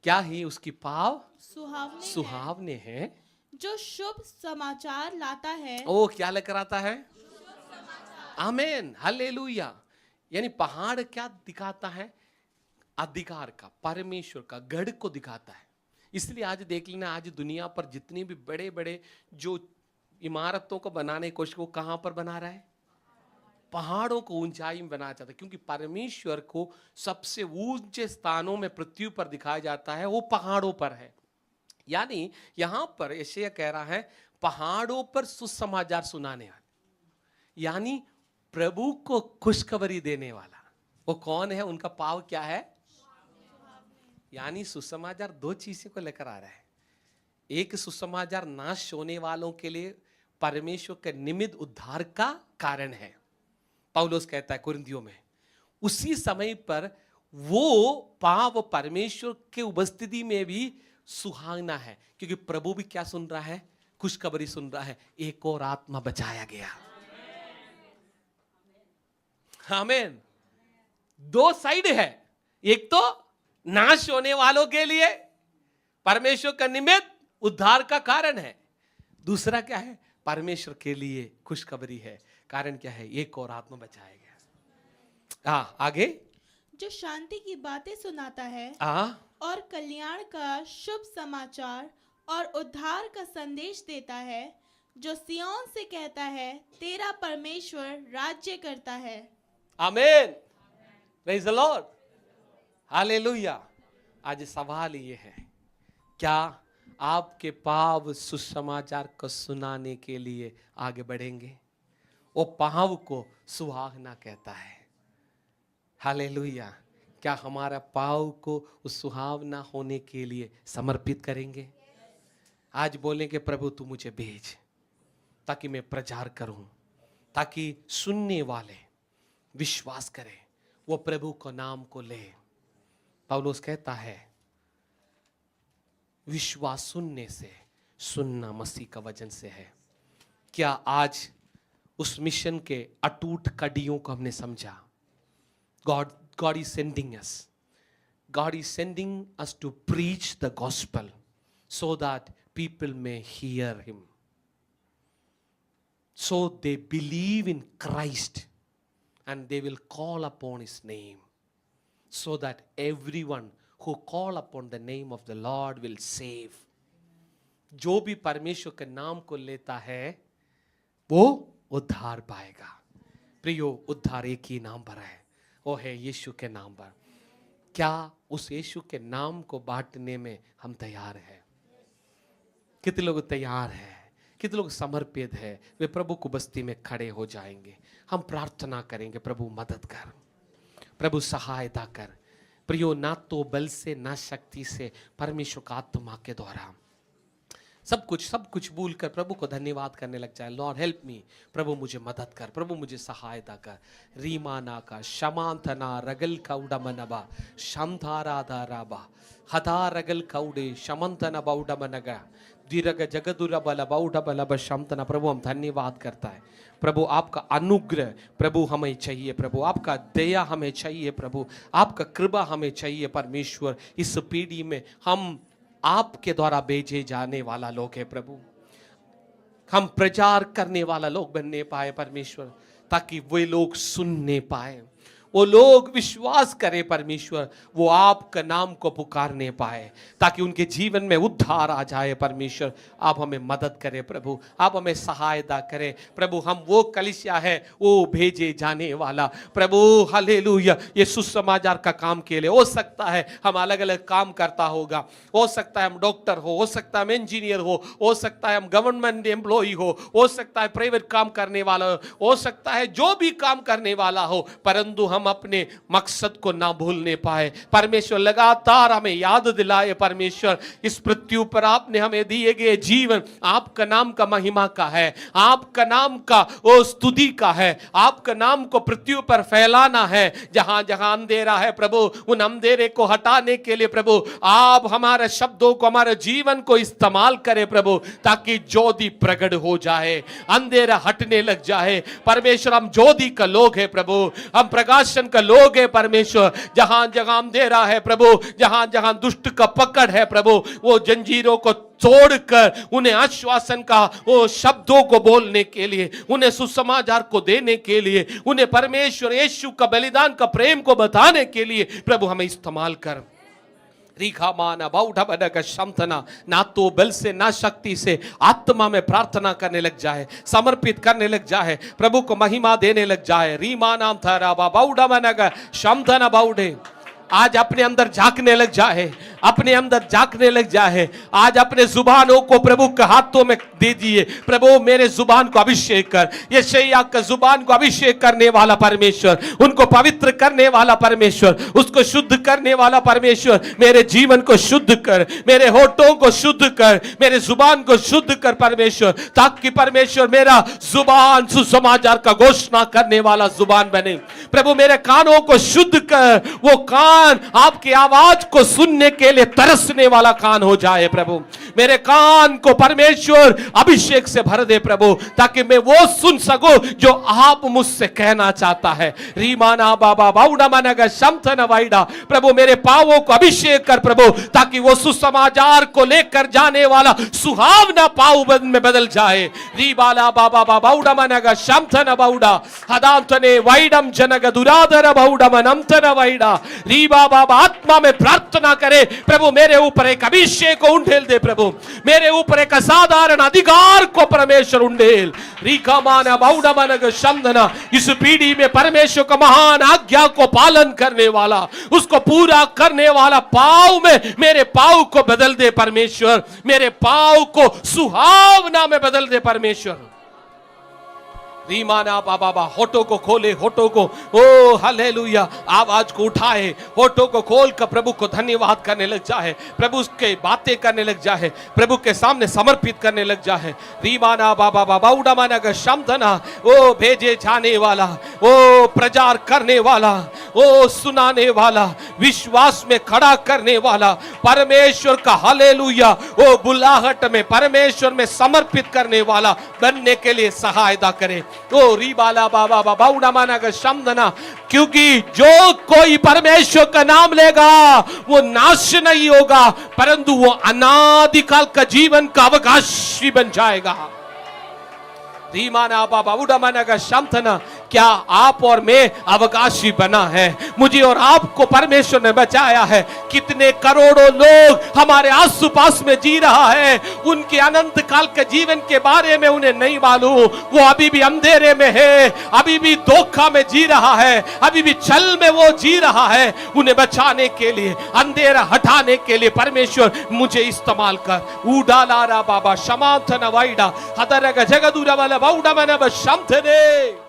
क्या ही उसकी पाँव सुहावने हैं, जो शुभ समाचार लाता है। ओ क्या लेकर आता है? आमीन, हालेलुया। यानी पहाड़ क्या दिखाता है? अधिकार का, परमेश्वर का गढ़ को दिखाता है। इसलिए आज देख लेना, आज दुनिया पर जितनी भी बड़े बड़े जो इमारतों को बनाने की कोशिश, वो कहां पर बना रहा है? पहाड़ों को ऊंचाई में बनाया जाता है, क्योंकि परमेश्वर को सबसे ऊंचे स्थानों में पृथ्वी पर दिखाया जाता है, वो पहाड़ों पर है। यानी यहां पर यशायाह कह रहा है, पहाड़ों पर सुसमाचार सुनाने वाला, यानी प्रभु को खुशखबरी देने वाला, वो कौन है? उनका पाव क्या है? यानी सुसमाचार दो चीजों को लेकर आ रहा है। एक सुसमाचार नाश होने वालों के लिए परमेश्वर के निमित्त उद्धार का कारण है। पौलुस कहता है कुरिन्थियों में, उसी समय पर वो पाव परमेश्वर के उपस्थिति में भी सुहावना है, क्योंकि प्रभु भी क्या सुन रहा है? खुशखबरी सुन रहा है, एक और आत्मा बचाया गया। आमीन। दो साइड है, एक तो नाश होने वालों के लिए परमेश्वर का निमित्त उद्धार का कारण है, दूसरा क्या है? परमेश्वर के लिए खुशखबरी है। कारण क्या है? एक और आत्मा बचाया गया। आगे, जो शांति की बातें सुनाता है और कल्याण का शुभ समाचार और उद्धार का संदेश देता है, जो सिय्योन से कहता है, तेरा परमेश्वर राज्य करता है। आमीन। Praise the Lord, hallelujah. आज सवाल ये है, क्या आपके पाव सुसमाचार को सुनाने के लिए आगे बढ़ेंगे? वो पाव को सुहावना कहता है। हालेलुया। क्या हमारा पाव को उस सुहावना होने के लिए समर्पित करेंगे? आज बोलेंगे, प्रभु तू मुझे भेज, ताकि मैं प्रचार करूं, ताकि सुनने वाले विश्वास करें, वो प्रभु को नाम को ले। पौलुस कहता है, विश्वास सुनने से, सुनना मसीह का वचन से है। क्या आज उस मिशन के अटूट कड़ियों को हमने समझा? God is sending us. God is sending us to preach the gospel so that people may hear him. So they believe in Christ and they will call upon his name. So that everyone who call upon the name of the Lord will save. जो भी परमेश्वर के नाम को लेता है वो उद्धार पाएगा। प्रियो, उद्धार एक ही नाम पर है, वो है यीशु के नाम पर। क्या उस यीशु के नाम को बांटने में हम तैयार हैं? कितने लोग तैयार हैं? कितने लोग समर्पित हैं? वे प्रभु को बस्ती में खड़े हो जाएंगे। हम प्रार्थना करेंगे, प्रभु मदद कर, प्रभु सहायता कर। प्रियो, ना तो बल से ना शक्ति से, परमेश्वर का आत्मा के द्वारा सब कुछ भूल कर प्रभु को धन्यवाद करने लग जाए। लॉर्ड हेल्प मी, प्रभु मुझे मदद कर, प्रभु मुझे सहायता कर। रीमाना का शमांतना रगल का उडमनबा शांतारा दाराबा हदा रगल कौडे शमंतना बौडमनगा दीर्घ जगदुरा बला बाउडा बला बशामतना। प्रभु हम धन्यवाद करता है प्रभु, आपका अनुग्रह प्रभु हमें चाहिए प्रभु, आपका दया हमें चाहिए प्रभु, आपका कृपा हमें चाहिए परमेश्वर। इस पीढ़ी में हम आपके द्वारा भेजे जाने वाला लोग है प्रभु, हम प्रचार करने वाला लोग बनने पाए परमेश्वर, ताकि वे लोग सुनने पाए, वो लोग विश्वास करें परमेश्वर, वो आपका नाम को पुकारने पाए, ताकि उनके जीवन में उद्धार आ जाए परमेश्वर। आप हमें मदद करें प्रभु, आप हमें सहायता करें प्रभु। हम वो कलीसिया है वो भेजे जाने वाला प्रभु, हालेलुया। ये सुसमाचार का काम के लिए हो सकता है हम अलग अलग काम करता होगा, हो सकता है हम डॉक्टर हो सकता है हम इंजीनियर हो सकता है हम गवर्नमेंट एम्प्लॉई हो सकता है प्राइवेट काम करने वाला हो सकता है जो भी काम करने वाला हो, परंतु हम अपने मकसद को ना भूलने पाए परमेश्वर। लगातार हमें याद दिलाए परमेश्वर, इस पृथ्वी पर आपने हमें दिए गए जीवन आपका नाम का महिमा का है, आपका नाम का वो स्तुति का है, आपका नाम को पृथ्वी पर फैलाना है। जहां जहां अंधेरा है प्रभु, उन अंधेरे को हटाने के लिए प्रभु आप हमारे शब्दों को, हमारे जीवन को इस्तेमाल करें प्रभु, ताकि ज्योति प्रकट हो जाए, अंधेरा हटने लग जाए परमेश्वर। हम ज्योति का लोग है प्रभु, हम प्रकाश का लोग है परमेश्वर। जहां जहां अंधेरा है प्रभु, जहां जहां दुष्ट का पकड़ है प्रभु, वो जंजीरों को तोड़कर उन्हें आश्वासन का वो शब्दों को बोलने के लिए, उन्हें सुसमाचार को देने के लिए, उन्हें परमेश्वर यीशु का बलिदान का प्रेम को बताने के लिए प्रभु हमें इस्तेमाल कर। रीखा माना बाउढ़ा बना का शमतना, ना तो बल से ना शक्ति से, आत्मा में प्रार्थना करने लग जाए, समर्पित करने लग जाए, प्रभु को महिमा देने लग जाए। रीमा नाम था राबा बाउढ़ा बना का शमतना बाउढ़े आज अपने अंदर झांकने लग जाए, अपने अंदर झांकने लग जाए। आज अपने जुबानों को प्रभु के हाथों में दे दिए। प्रभु मेरे जुबान को अभिषेक कर, ये शैया का जुबान को अभिषेक करने वाला परमेश्वर, उनको पवित्र करने वाला परमेश्वर, उसको शुद्ध करने वाला परमेश्वर, मेरे जीवन को शुद्ध कर, मेरे होठों को शुद्ध कर, मेरे जुबान को शुद्ध कर परमेश्वर, ताकि परमेश्वर मेरा जुबान सुसमाचार का घोषणा करने वाला जुबान बने। प्रभु मेरे कानों को शुद्ध कर, वो कान आपकी आवाज को सुनने के लिए तरसने वाला कान हो जाए प्रभु। मेरे कान को परमेश्वर अभिषेक से भर दे प्रभु, ताकि मैं वो सुन सकूं जो आप मुझसे कहना चाहता है। रीमाना बाबा बाउडा माना शमथन वाइडा, प्रभु मेरे पांवों को अभिषेक कर प्रभु, ताकि वो सुसमाचार को लेकर जाने वाला सुहावना पाव में बदल जाए। रीबाला बाबा बाउडा माना शमथन बाउडा हदांतने वाइडम जनग दुरादर बाउडा मनमथन वाइडा। रीबा बाबा आत्मा में प्रार्थना करे प्रभु, मेरे ऊपर एक अभिषेक को उंडेल दे प्रभु, मेरे ऊपर एक असाधारण अधिकार को परमेश्वर उंडेल। रीका माना बाउडा माना शमधना, इस पीढ़ी में परमेश्वर का महान आज्ञा को पालन करने वाला, उसको पूरा करने वाला पाव में मेरे पाव को बदल दे परमेश्वर, मेरे पाव को सुहावना में बदल दे परमेश्वर। रीमाना बाबा होठों को खोले, होठों को ओ हालेलुया आवाज को उठाए, होठों को खोल कर प्रभु को धन्यवाद करने लग जाए, प्रभु उसके बातें करने लग जाए, प्रभु के सामने समर्पित करने लग जाए। रीमाना बाबा बाउडा माना का शमधना, ओ भेजे जाने वाला, ओ प्रचार करने वाला, ओ सुनाने वाला, विश्वास में खड़ा करने वाला परमेश्वर का हालेलुया, ओ बुलाहट में परमेश्वर में समर्पित करने वाला बनने के लिए सहायता करे। ओ रीबाला बाबा बाउडा माना का शमधना, क्योंकि जो कोई परमेश्वर का नाम लेगा वो नाश नहीं होगा, परंतु वो अनादिकाल का जीवन का अवकाशी बन जाएगा। रीमाना बाबा बाउडा माना का शमधना, क्या आप और मैं अवकाशी बना है? मुझे और आपको परमेश्वर ने बचाया है। कितने करोड़ों लोग हमारे आस पास में जी रहा है, उनके अनंत काल के जीवन के बारे में उन्हें नहीं मालूम, वो अभी भी अंधेरे में है, अभी भी धोखा में जी रहा है, अभी भी छल में वो जी रहा है। उन्हें बचाने के लिए, अंधेरा हटाने के लिए परमेश्वर मुझे इस्तेमाल कर। उडालारा बाबा शमांथन वाइडा हदरग जगदुरा वाला बाउडा मना बशमथने।